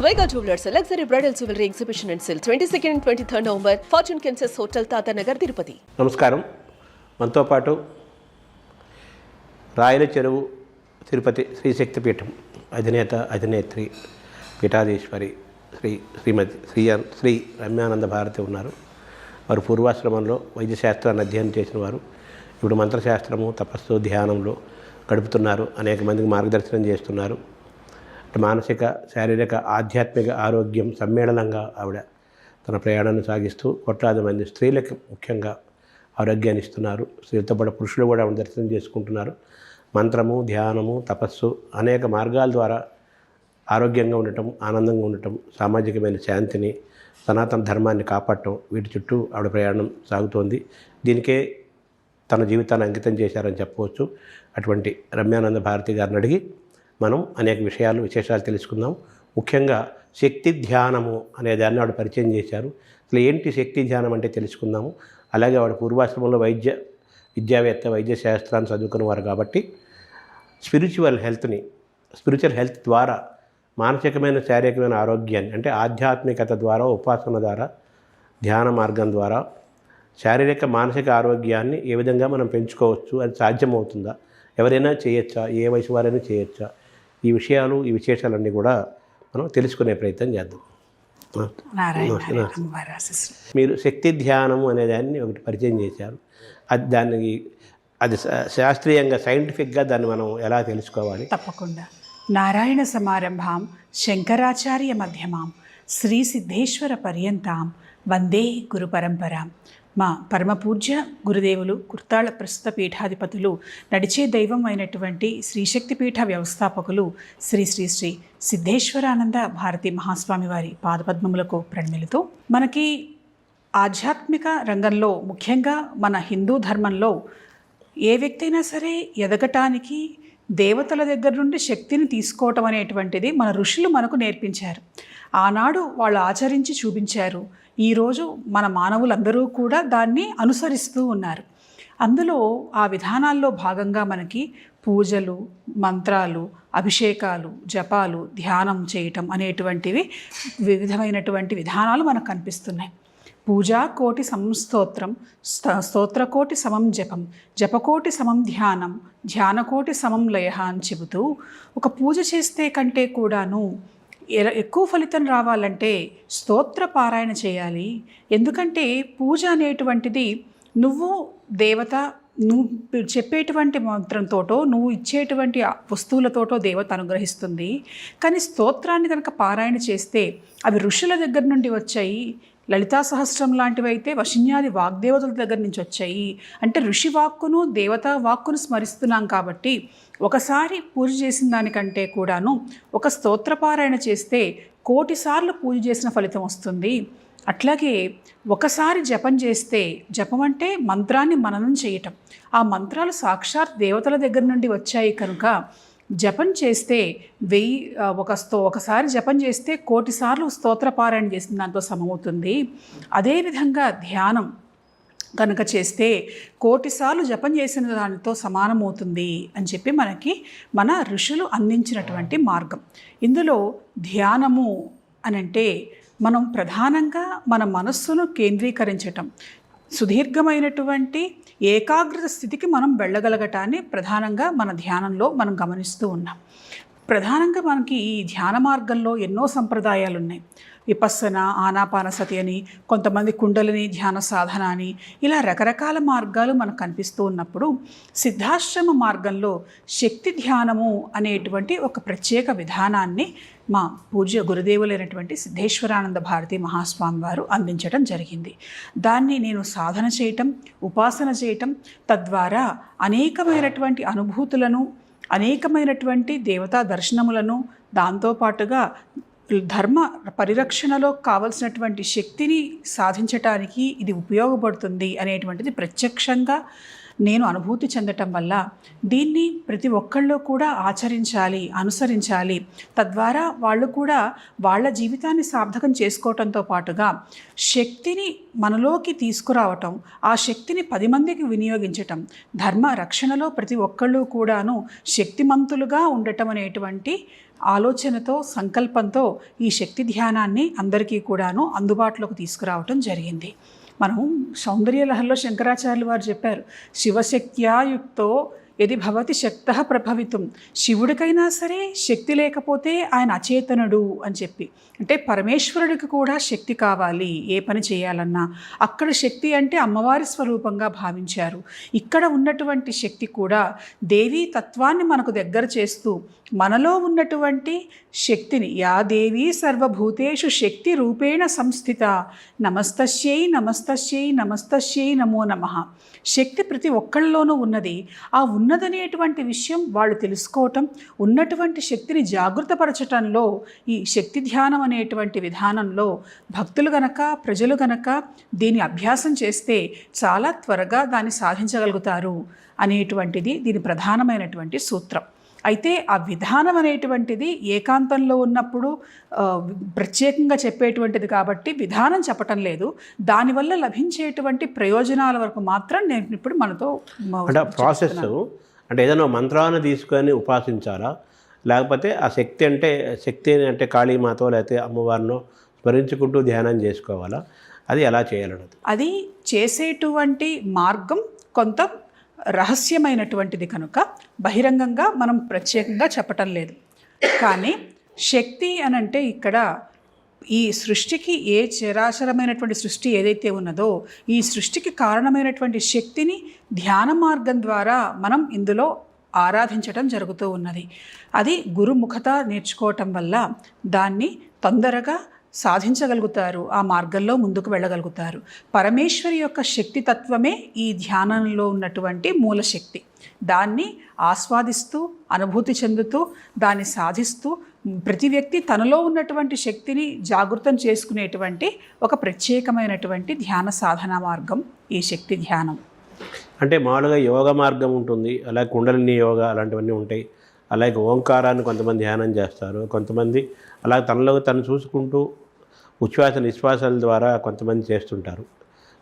Vega Jewelers, a luxury bridal jewelry exhibition and sale 22nd and 23rd November, Fortune Kansas Hotel, Tata Nagar, Tirupati. నమస్కారం. మనతో పాటు రాయల చెరువు తిరుపతి శ్రీశక్తి పీఠం అధినేత్రి పీఠాధీశ్వరి శ్రీ రమ్యానంద భారతి ఉన్నారు. వారు పూర్వాశ్రమంలో వైద్యశాస్త్రాన్ని అధ్యయనం చేసిన వారు. ఇప్పుడు మంత్రశాస్త్రము, తపస్సు, ధ్యానంలో గడుపుతున్నారు. అనేక మందికి మార్గదర్శనం చేస్తున్నారు. మానసిక, శారీరక, ఆధ్యాత్మిక ఆరోగ్యం సమ్మేళనంగా ఆవిడ తన ప్రయాణాన్ని సాగిస్తూ కోట్లాది మంది స్త్రీలకు ముఖ్యంగా ఆరోగ్యాన్ని ఇస్తున్నారు. స్త్రీలతో పాటు పురుషులు కూడా ఆవిడ దర్శనం చేసుకుంటున్నారు. మంత్రము, ధ్యానము, తపస్సు అనేక మార్గాల ద్వారా ఆరోగ్యంగా ఉండటం, ఆనందంగా ఉండటం, సామాజికమైన శాంతిని, సనాతన ధర్మాన్ని కాపాడటం, వీటి చుట్టూ ఆవిడ ప్రయాణం సాగుతోంది. దీనికే తన జీవితాన్ని అంకితం చేశారని చెప్పవచ్చు. అటువంటి రమ్యానంద భారతి గారిని అడిగి మనం అనేక విశేషాలు తెలుసుకుందాం. ముఖ్యంగా శక్తి ధ్యానము అనే దాన్ని ఆవిడ పరిచయం చేశారు. అసలు ఏంటి శక్తి ధ్యానం అంటే తెలుసుకుందాము. అలాగే ఆవిడ పూర్వాశ్రమంలో విద్యావేత్త, వైద్య శాస్త్రాన్ని చదువుకున్నవారు కాబట్టి స్పిరిచువల్ హెల్త్ ద్వారా మానసికమైన, శారీరకమైన ఆరోగ్యాన్ని, అంటే ఆధ్యాత్మికత ద్వారా, ఉపాసన ద్వారా, ధ్యాన మార్గం ద్వారా శారీరక, మానసిక ఆరోగ్యాన్ని ఏ విధంగా మనం పెంచుకోవచ్చు, అది సాధ్యమవుతుందా, ఎవరైనా చేయొచ్చా, ఏ వయసు వారైనా చేయొచ్చా, ఈ విశేషాలన్నీ కూడా మనం తెలుసుకునే ప్రయత్నం చేద్దాం. మీరు శక్తి ధ్యానము అనే దాన్ని ఒకటి పరిచయం చేశారు. అది శాస్త్రీయంగా, సైంటిఫిక్గా దాన్ని మనం ఎలా తెలుసుకోవాలి? తప్పకుండా. నారాయణ సమారంభాం శంకరాచార్య మధ్యమాం శ్రీ సిద్ధేశ్వర పర్యంతాం వందే గురు పరంపరాం. మా పరమపూజ్య గురుదేవులు, కుర్తాళ ప్రస్తుత పీఠాధిపతులు, నడిచే దైవం అయినటువంటి శ్రీశక్తి పీఠ వ్యవస్థాపకులు శ్రీ శ్రీ శ్రీ సిద్ధేశ్వరానంద భారతి మహాస్వామి వారి పాదపద్మములకు ప్రణమిలుతూ, మనకి ఆధ్యాత్మిక రంగంలో, ముఖ్యంగా మన హిందూ ధర్మంలో ఏ వ్యక్తి అయినా సరే ఎదగటానికి దేవతల దగ్గర నుండి శక్తిని తీసుకోవటం అనేటువంటిది మన ఋషులు మనకు నేర్పించారు. ఆనాడు వాళ్ళు ఆచరించి చూపించారు. ఈరోజు మన మానవులందరూ కూడా దాన్ని అనుసరిస్తూ ఉన్నారు. అందులో ఆ విధానాల్లో భాగంగా మనకి పూజలు, మంత్రాలు, అభిషేకాలు, జపాలు, ధ్యానం చేయటం అనేటువంటివి వివిధమైనటువంటి విధానాలు మనకు కనిపిస్తున్నాయి. పూజా కోటి సంస్తోత్రం, స్తోత్రకోటి సమం జపం, జపకోటి సమం ధ్యానం, ధ్యానకోటి సమం లయ అని చెబుతూ, ఒక పూజ చేస్తే కంటే కూడాను ఎక్కువ ఫలితం రావాలంటే స్తోత్ర పారాయణ చేయాలి. ఎందుకంటే పూజ అనేటువంటిది నువ్వు దేవత, నువ్వు చెప్పేటువంటి మంత్రంతోటో, నువ్వు ఇచ్చేటువంటి వస్తువులతోటో దేవత అనుగ్రహిస్తుంది. కానీ స్తోత్రాన్ని కనుక పారాయణ చేస్తే అవి ఋషుల దగ్గర నుండి వచ్చాయి. లలితా సహస్రం లాంటివి అయితే వశిన్యాది వాగ్దేవతల దగ్గర నుంచి వచ్చాయి. అంటే ఋషి వాక్కును, దేవతా వాక్కును స్మరిస్తున్నాం కాబట్టి ఒకసారి పూజ చేసిన దానికంటే కూడాను ఒక స్తోత్రపారాయణ చేస్తే 1,000,000 సార్లు పూజ చేసిన ఫలితం వస్తుంది. అట్లాగే ఒకసారి జపం చేస్తే, జపం అంటే మంత్రాన్ని మననం చేయటం, ఆ మంత్రాలు సాక్షాత్ దేవతల దగ్గర నుండి వచ్చాయి కనుక జపం చేస్తే ఒకసారి జపం చేస్తే 1,000,000 సార్లు స్తోత్రపారాయణ చేసిన దాంతో సమమవుతుంది. అదేవిధంగా ధ్యానం కనుక చేస్తే 1,000,000 సార్లు జపం చేసిన దానితో సమానమవుతుంది అని చెప్పి మనకి మన ఋషులు అందించినటువంటి మార్గం. ఇందులో ధ్యానము అనంటే మనం ప్రధానంగా మన మనస్సును కేంద్రీకరించటం, సుదీర్ఘమైనటువంటి ఏకాగ్రత స్థితికి మనం వెళ్ళగలగటాన్ని ప్రధానంగా మన ధ్యానంలో మనం గమనిస్తూ ఉన్నాం. ప్రధానంగా మనకి ఈ ధ్యాన మార్గంలో ఎన్నో సంప్రదాయాలు ఉన్నాయి. విపස්සన, ఆనాపానసతి అని, కొంతమంది కుండలిని ధ్యాన సాధన అని, ఇలా రకరకాల మార్గాలు మనకు కనిపిస్తూ ఉన్నప్పుడు సిద్ధాశ్రమ మార్గంలో శక్తి ధ్యానము అనేటువంటి ఒక ప్రత్యేక విధానాన్ని మా పూజ్య గురుదేవులైనటువంటి సిద్ధేశ్వరానంద భారతి మహాస్వామి వారు అందించడం జరిగింది. దాన్ని నేను సాధన చేయటం, ఉపాసన చేయటం, తద్వారా అనేకమైనటువంటి అనుభూతులను, అనేకమైనటువంటి దేవతా దర్శనములను, దాంతోపాటుగా ధర్మ పరిరక్షణలో కావలసినటువంటి శక్తిని సాధించటానికి ఇది ఉపయోగపడుతుంది అనేటువంటిది ప్రత్యక్షంగా నేను అనుభూతి చెందటం వల్ల దీన్ని ప్రతి ఒక్కళ్ళు కూడా ఆచరించాలి, అనుసరించాలి. తద్వారా వాళ్ళు కూడా వాళ్ళ జీవితాన్ని సార్థకం చేసుకోవటంతో పాటుగా శక్తిని మనలోకి తీసుకురావటం, ఆ శక్తిని 10 మందికి వినియోగించటం, ధర్మ రక్షణలో ప్రతి ఒక్కళ్ళు కూడాను శక్తిమంతులుగా ఉండటం అనేటువంటి ఆలోచనతో, సంకల్పంతో ఈ శక్తి ధ్యానాన్ని అందరికీ కూడాను అందుబాటులోకి తీసుకురావటం జరిగింది. మనం సౌందర్యలహరిలో శంకరాచార్యులు వారు చెప్పారు, శివశక్త్యాయుక్తో యది భవతి శక్తః ప్రభవితం. శివుడికైనా సరే శక్తి లేకపోతే ఆయన అచేతనుడు అని చెప్పి, అంటే పరమేశ్వరుడికి కూడా శక్తి కావాలి ఏ పని చేయాలన్నా. అక్కడ శక్తి అంటే అమ్మవారి స్వరూపంగా భావించారు. ఇక్కడ ఉన్నటువంటి శక్తి కూడా దేవీ తత్వాన్ని మనకు దగ్గర చేస్తూ మనలో ఉన్నటువంటి శక్తిని, యా దేవీ సర్వభూతేషు శక్తి రూపేణ సంస్థిత నమస్తస్యై నమస్తస్యై నమస్తస్యై నమో నమః. శక్తి ప్రతి ఒక్కళ్ళలోనూ ఉన్నది. ఆ ఉన్నదనేటువంటి విషయం వాళ్ళు తెలుసుకోవటం, ఉన్నటువంటి శక్తిని జాగృతపరచటంలో ఈ శక్తి ధ్యానం అనేటువంటి విధానంలో భక్తులు గనక, ప్రజలు గనక దీన్ని అభ్యాసం చేస్తే చాలా త్వరగా దాన్ని సాధించగలుగుతారు అనేటువంటిది దీని ప్రధానమైనటువంటి సూత్రం. అయితే ఆ విధానం అనేటువంటిది ఏకాంతంలో ఉన్నప్పుడు ప్రత్యేకంగా చెప్పేటువంటిది కాబట్టి విధానం చెప్పటం లేదు. దానివల్ల లభించేటువంటి ప్రయోజనాల వరకు మాత్రం నేను ఇప్పుడు మనతో అంటే ప్రాసెస్ అంటే ఏదైనా మంత్రాన్ని తీసుకొని ఉపాసించాలా, లేకపోతే ఆ శక్తి అంటే కాళీమాతో లేకపోతే అమ్మవారినో స్మరించుకుంటూ ధ్యానం చేసుకోవాలా, అది ఎలా చేయాలన్నది? అది చేసేటువంటి మార్గం కొంత రహస్యమైనటువంటిది కనుక బహిరంగంగా మనం ప్రత్యేకంగా చెప్పటం లేదు. కానీ శక్తి అనంటే ఇక్కడ ఈ సృష్టికి ఏ చరాచరమైనటువంటి సృష్టి ఏదైతే ఉన్నదో ఈ సృష్టికి కారణమైనటువంటి శక్తిని ధ్యాన మార్గం ద్వారా మనం ఇందులో ఆరాధించటం జరుగుతూ ఉన్నది. అది గురుముఖత నేర్చుకోవటం వల్ల దాన్ని తొందరగా సాధించగలుగుతారు, ఆ మార్గంలో ముందుకు వెళ్ళగలుగుతారు. పరమేశ్వరి యొక్క శక్తి తత్వమే ఈ ధ్యానంలో ఉన్నటువంటి మూలశక్తి. దాన్ని ఆస్వాదిస్తూ, అనుభూతి చెందుతూ, దాన్ని సాధిస్తూ ప్రతి వ్యక్తి తనలో ఉన్నటువంటి శక్తిని జాగృతం చేసుకునేటువంటి ఒక ప్రత్యేకమైనటువంటి ధ్యాన సాధనా మార్గం ఈ శక్తి ధ్యానం. అంటే మామూలుగా యోగ మార్గం ఉంటుంది, అలాగే కుండలిని యోగా అలాంటివన్నీ ఉంటాయి. అలాగే ఓంకారాన్ని కొంతమంది ధ్యానం చేస్తారు, కొంతమంది అలాగే తనలో తను చూసుకుంటూ ఉచ్ఛ్వాస నిశ్వాసాల ద్వారా కొంతమంది చేస్తుంటారు.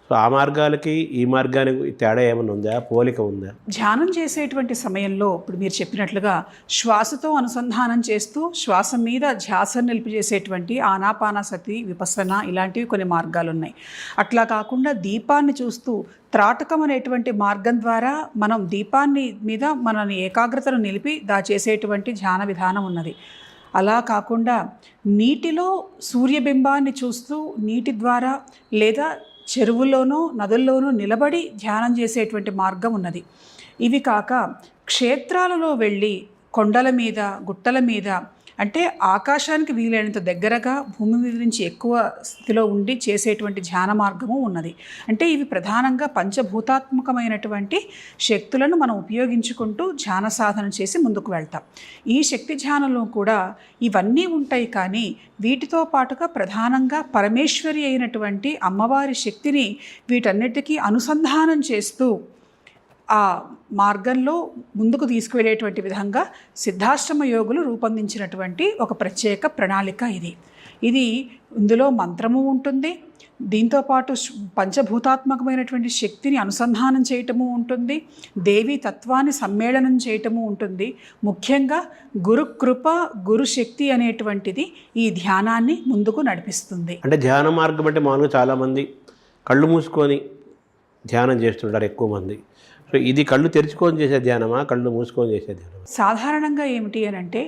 సో ఆ మార్గాలకి ఈ మార్గానికి తేడా ఏమైనా ఉందా, పోలిక ఉందా? ధ్యానం చేసేటువంటి సమయంలో ఇప్పుడు మీరు చెప్పినట్లుగా శ్వాసతో అనుసంధానం చేస్తూ శ్వాస మీద ధ్యాసను నిలిపి చేసేటువంటి ఆనాపానసతి, విపස්සన ఇలాంటివి కొన్ని మార్గాలు ఉన్నాయి. అట్లా కాకుండా దీపాన్ని చూస్తూ త్రాటకం అనేటువంటి మార్గం ద్వారా మనం దీపాన్ని మీద మనని ఏకాగ్రతను నిలిపి చేసేటువంటి ధ్యాన విధానం ఉన్నది. అలా కాకుండా నీటిలో సూర్యబింబాన్ని చూస్తూ నీటి ద్వారా లేదా చెరువుల్లోనూ నదుల్లోనూ నిలబడి ధ్యానం చేసేటువంటి మార్గం ఉన్నది. ఇవి కాక క్షేత్రాలలో వెళ్ళి కొండల మీద, గుట్టల మీద, అంటే ఆకాశానికి వీలైనంత దగ్గరగా భూమి మీద నుంచి ఎక్కువ స్థితిలో ఉండి చేసేటువంటి ధ్యాన మార్గము ఉన్నది. అంటే ఇవి ప్రధానంగా పంచభూతాత్మకమైనటువంటి శక్తులను మనం ఉపయోగించుకుంటూ ధ్యాన సాధన చేసి ముందుకు వెళ్తాం. ఈ శక్తి ధ్యానంలో కూడా ఇవన్నీ ఉంటాయి. కానీ వీటితో పాటుగా ప్రధానంగా పరమేశ్వరి అయినటువంటి అమ్మవారి శక్తిని వీటన్నిటికీ అనుసంధానం చేస్తూ ఆ మార్గంలో ముందుకు తీసుకువెళ్ళేటువంటి విధంగా సిద్ధాశ్రమ యోగులు రూపొందించినటువంటి ఒక ప్రత్యేక ప్రణాళిక ఇది. ఇందులో మంత్రము ఉంటుంది, దీంతోపాటు పంచభూతాత్మకమైనటువంటి శక్తిని అనుసంధానం చేయటము ఉంటుంది, దేవి తత్వాన్ని సమ్మేళనం చేయటము ఉంటుంది. ముఖ్యంగా గురుకృప, గురుశక్తి అనేటువంటిది ఈ ధ్యానాన్ని ముందుకు నడిపిస్తుంది. అంటే ధ్యాన మార్గం అంటే మామూలుగా చాలామంది కళ్ళు మూసుకొని ధ్యానం చేస్తుంటారు ఎక్కువ మంది. సో ఇది కళ్ళు తెరుచుకొని చేసే ధ్యానమా, కళ్ళు మూసుకొని చేసే ధ్యానమా? సాధారణంగా ఏమిటి అని అంటే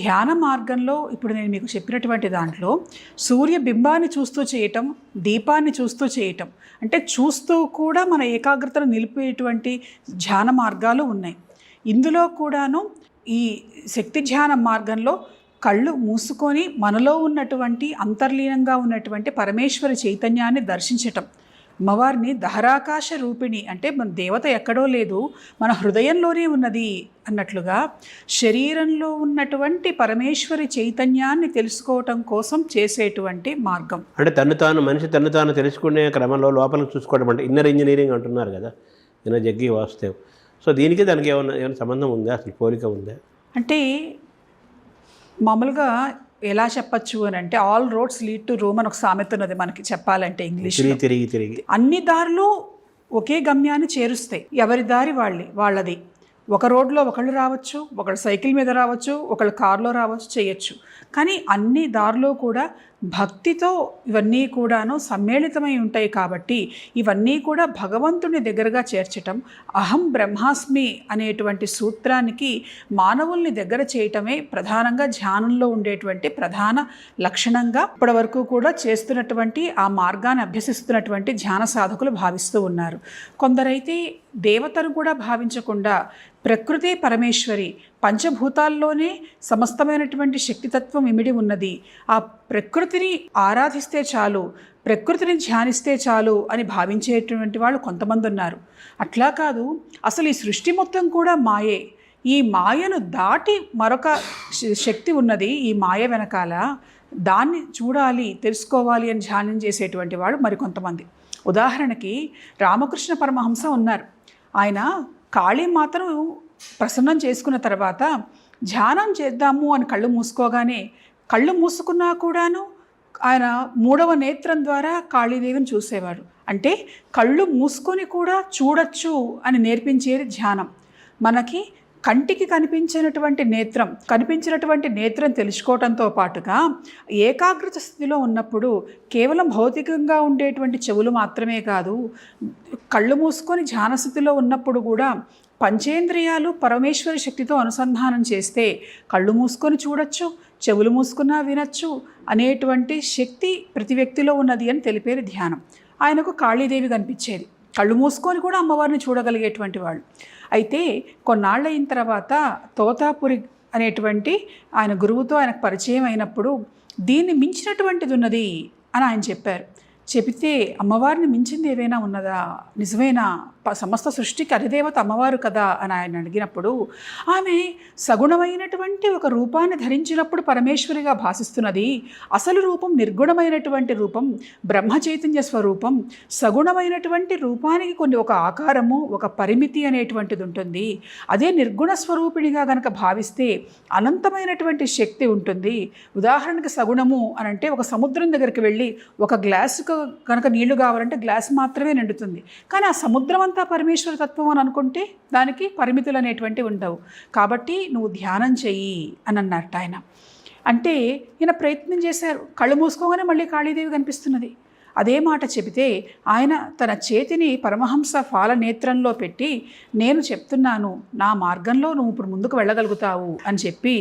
ధ్యాన మార్గంలో ఇప్పుడు నేను మీకు చెప్పినటువంటి దాంట్లో సూర్యబింబాన్ని చూస్తూ చేయటం, దీపాన్ని చూస్తూ చేయటం, అంటే చూస్తూ కూడా మన ఏకాగ్రతను నిలిపేటువంటి ధ్యాన మార్గాలు ఉన్నాయి. ఇందులో కూడాను ఈ శక్తి ధ్యాన మార్గంలో కళ్ళు మూసుకొని మనలో ఉన్నటువంటి అంతర్లీనంగా ఉన్నటువంటి పరమేశ్వరి చైతన్యాన్ని దర్శించటం, అమ్మవారిని దహరాకాశ రూపిణి, అంటే మన దేవత ఎక్కడో లేదు, మన హృదయంలోనే ఉన్నది అన్నట్లుగా శరీరంలో ఉన్నటువంటి పరమేశ్వరి చైతన్యాన్ని తెలుసుకోవటం కోసం చేసేటువంటి మార్గం. అంటే మనిషి తను తాను తెలుసుకునే క్రమంలో లోపలికి చూసుకోవడం అంటే ఇన్నర్ ఇంజనీరింగ్ అంటున్నారు కదా, ఈయన జగ్గి వాసుదేవ్. సో దీనికి దానికి ఏమైనా సంబంధం ఉందా, అసలు పోలిక ఉందా? అంటే మామూలుగా ఎలా చెప్పచ్చు అని అంటే all roads lead to Rome అని ఒక సామెత ఉన్నది మనకి చెప్పాలంటే ఇంగ్లీష్. తిరిగి అన్ని దారులు ఒకే గమ్యాన్ని చేరుస్తాయి. ఎవరి దారి వాళ్ళది. ఒక రోడ్లో ఒకళ్ళు రావచ్చు, ఒకళ్ళు సైకిల్ మీద రావచ్చు, ఒకళ్ళు కారులో రావచ్చు, చేయొచ్చు. కానీ అన్ని దారిలో కూడా భక్తితో ఇవన్నీ కూడాను సమ్మేళితమై ఉంటాయి. కాబట్టి ఇవన్నీ కూడా భగవంతుని దగ్గరగా చేర్చటం, అహం బ్రహ్మాస్మి అనేటువంటి సూత్రానికి మానవుల్ని దగ్గర చేయటమే ప్రధానంగా ధ్యానంలో ఉండేటువంటి ప్రధాన లక్షణంగా ఇప్పటి వరకు కూడా చేస్తున్నటువంటి ఆ మార్గాన్ని అభ్యసిస్తున్నటువంటి ధ్యాన సాధకులు భావిస్తూ ఉన్నారు. కొందరైతే దేవతను కూడా భావించకుండా ప్రకృతి పరమేశ్వరి, పంచభూతాల్లోనే సమస్తమైనటువంటి శక్తితత్వం ఇమిడి ఉన్నది, ఆ ప్రకృతిని ఆరాధిస్తే చాలు, ప్రకృతిని ధ్యానిస్తే చాలు అని భావించేటువంటి వాళ్ళు కొంతమంది ఉన్నారు. అట్లా కాదు, అసలు ఈ సృష్టి మొత్తం కూడా మాయే, ఈ మాయను దాటి మరొక శక్తి ఉన్నది ఈ మాయ వెనకాల, దాన్ని చూడాలి, తెలుసుకోవాలి అని ధ్యానం చేసేటువంటి వాళ్ళు మరికొంతమంది. ఉదాహరణకి రామకృష్ణ పరమహంస ఉన్నారు. ఆయన కాళీమాతను ప్రసన్నం చేసుకున్న తర్వాత ధ్యానం చేద్దాము అని కళ్ళు మూసుకోగానే, కళ్ళు మూసుకున్నా కూడాను ఆయన 3వ నేత్రం ద్వారా కాళీదేవిని చూసేవాడు. అంటే కళ్ళు మూసుకొని కూడా చూడొచ్చు అని నేర్పించేది ధ్యానం. మనకి కంటికి కనిపించినటువంటి నేత్రం తెలుసుకోవడంతో పాటుగా ఏకాగ్రత స్థితిలో ఉన్నప్పుడు కేవలం భౌతికంగా ఉండేటువంటి చెవులు మాత్రమే కాదు, కళ్ళు మూసుకొని ధ్యాన స్థితిలో ఉన్నప్పుడు కూడా పంచేంద్రియాలు పరమేశ్వరి శక్తితో అనుసంధానం చేస్తే కళ్ళు మూసుకొని చూడొచ్చు, చెవులు మూసుకున్నా వినొచ్చు అనేటువంటి శక్తి ప్రతి వ్యక్తిలో ఉన్నది అని తెలిపేది ధ్యానం. ఆయనకు కాళీదేవి కనిపించేది, కళ్ళు మూసుకొని కూడా అమ్మవారిని చూడగలిగేటువంటి వాళ్ళు. అయితే కొన్నాళ్ళు అయిన తర్వాత తోతాపురి అనేటువంటి ఆయన గురువుతో ఆయనకు పరిచయం అయినప్పుడు దీన్ని మించినటువంటిది ఉన్నది అని ఆయన చెప్పారు. చెబితే అమ్మవారిని మించింది ఏవైనా ఉన్నదా, నిజమేనా, సమస్త సృష్టికి అధిదేవత అమ్మవారు కదా అని ఆయన అడిగినప్పుడు ఆమె సగుణమైనటువంటి ఒక రూపాన్ని ధరించినప్పుడు పరమేశ్వరిగా భాసిస్తున్నది, అసలు రూపం నిర్గుణమైనటువంటి రూపం, బ్రహ్మ చైతన్య స్వరూపం. సగుణమైనటువంటి రూపానికి కొన్ని ఒక ఆకారము, ఒక పరిమితి అనేటువంటిది ఉంటుంది. అదే నిర్గుణ స్వరూపిణిగా గనక భావిస్తే అనంతమైనటువంటి శక్తి ఉంటుంది. ఉదాహరణకి సగుణము అని అంటే ఒక సముద్రం దగ్గరికి వెళ్ళి ఒక గ్లాసుకు కనుక నీళ్లు కావాలంటే గ్లాస్ మాత్రమే నిండుతుంది. కానీ ఆ సముద్రం అంతా పరమేశ్వర తత్వం అని అనుకుంటే దానికి పరిమితులు అనేటువంటివి ఉండవు. కాబట్టి నువ్వు ధ్యానం చెయ్యి అని అన్నట్టు ఆయన. అంటే ఈయన ప్రయత్నం చేశారు, కళ్ళు మూసుకోగానే మళ్ళీ కాళీదేవి కనిపిస్తున్నది. అదే మాట చెబితే ఆయన తన చేతిని పరమహంస ఫాల నేత్రంలో పెట్టి, నేను చెప్తున్నాను, నా మార్గంలో నువ్వు ఇప్పుడు ముందుకు వెళ్ళగలుగుతావు అని చెప్పి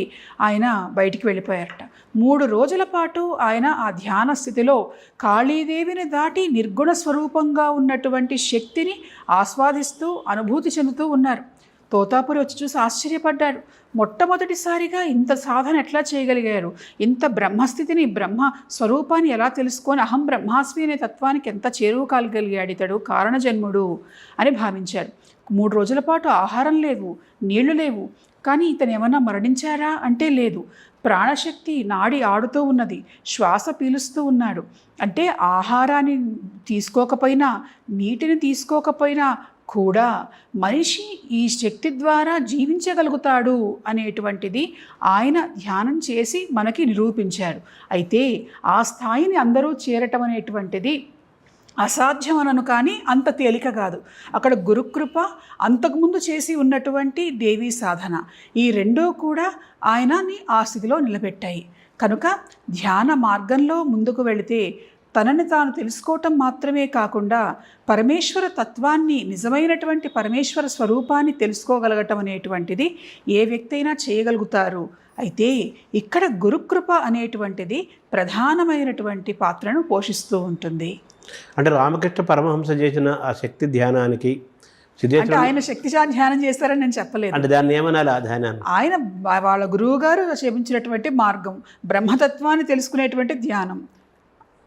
ఆయన బయటికి వెళ్ళిపోయారట. 3 రోజుల పాటు ఆయన ఆ ధ్యాన స్థితిలో కాళీదేవిని దాటి నిర్గుణ స్వరూపంగా ఉన్నటువంటి శక్తిని ఆస్వాదిస్తూ అనుభూతి చెందుతూ ఉన్నారు. తోతాపురి వచ్చి చూసి ఆశ్చర్యపడ్డాడు. మొట్టమొదటిసారిగా ఇంత సాధన ఎట్లా చేయగలిగారు, ఇంత బ్రహ్మస్థితిని, బ్రహ్మ స్వరూపాన్ని ఎలా తెలుసుకొని అహం బ్రహ్మాస్మి అనే తత్వానికి ఎంత చేరువు కాగలిగాడు ఇతడు, కారణజన్ముడు అని భావించారు. 3 రోజుల పాటు ఆహారం లేవు, నీళ్లు లేవు. కానీ ఇతను ఏమన్నా మరణించారా అంటే లేదు. ప్రాణశక్తి నాడి ఆడుతూ ఉన్నది, శ్వాస పీలుస్తూ ఉన్నాడు. అంటే ఆహారాన్ని తీసుకోకపోయినా, నీటిని తీసుకోకపోయినా కూడా మనిషి ఈ శక్తి ద్వారా జీవించగలుగుతాడు అనేటువంటిది ఆయన ధ్యానం చేసి మనకి నిరూపించారు. అయితే ఆ స్థాయిని అందరూ చేరటం అనేటువంటిది అసాధ్యం అనను, కానీ అంత తేలిక కాదు. అక్కడ గురుకృప, అంతకుముందు చేసి ఉన్నటువంటి దేవీ సాధన, ఈ రెండూ కూడా ఆయనని ఆ స్థితిలో నిలబెట్టాయి. కనుక ధ్యాన మార్గంలో ముందుకు వెళితే తనని తాను తెలుసుకోవటం మాత్రమే కాకుండా పరమేశ్వర తత్వాన్ని, నిజమైనటువంటి పరమేశ్వర స్వరూపాన్ని తెలుసుకోగలగటం అనేటువంటిది ఏ వ్యక్తి అయినా చేయగలుగుతారు. అయితే ఇక్కడ గురుకృప అనేటువంటిది ప్రధానమైనటువంటి పాత్రను పోషిస్తూ ఉంటుంది. అంటే రామకృష్ణ పరమహంస చేసిన ఆ శక్తి ధ్యానానికి అంటే ఆయన శక్తి ధ్యానం చేస్తారని నేను చెప్పలేదు. అంటే దాన్ని ఏమనాలి ఆ ధ్యానాన్ని? ఆయన వాళ్ళ గురువు గారు చూపించినటువంటి మార్గం, బ్రహ్మతత్వాన్ని తెలుసుకునేటువంటి ధ్యానం.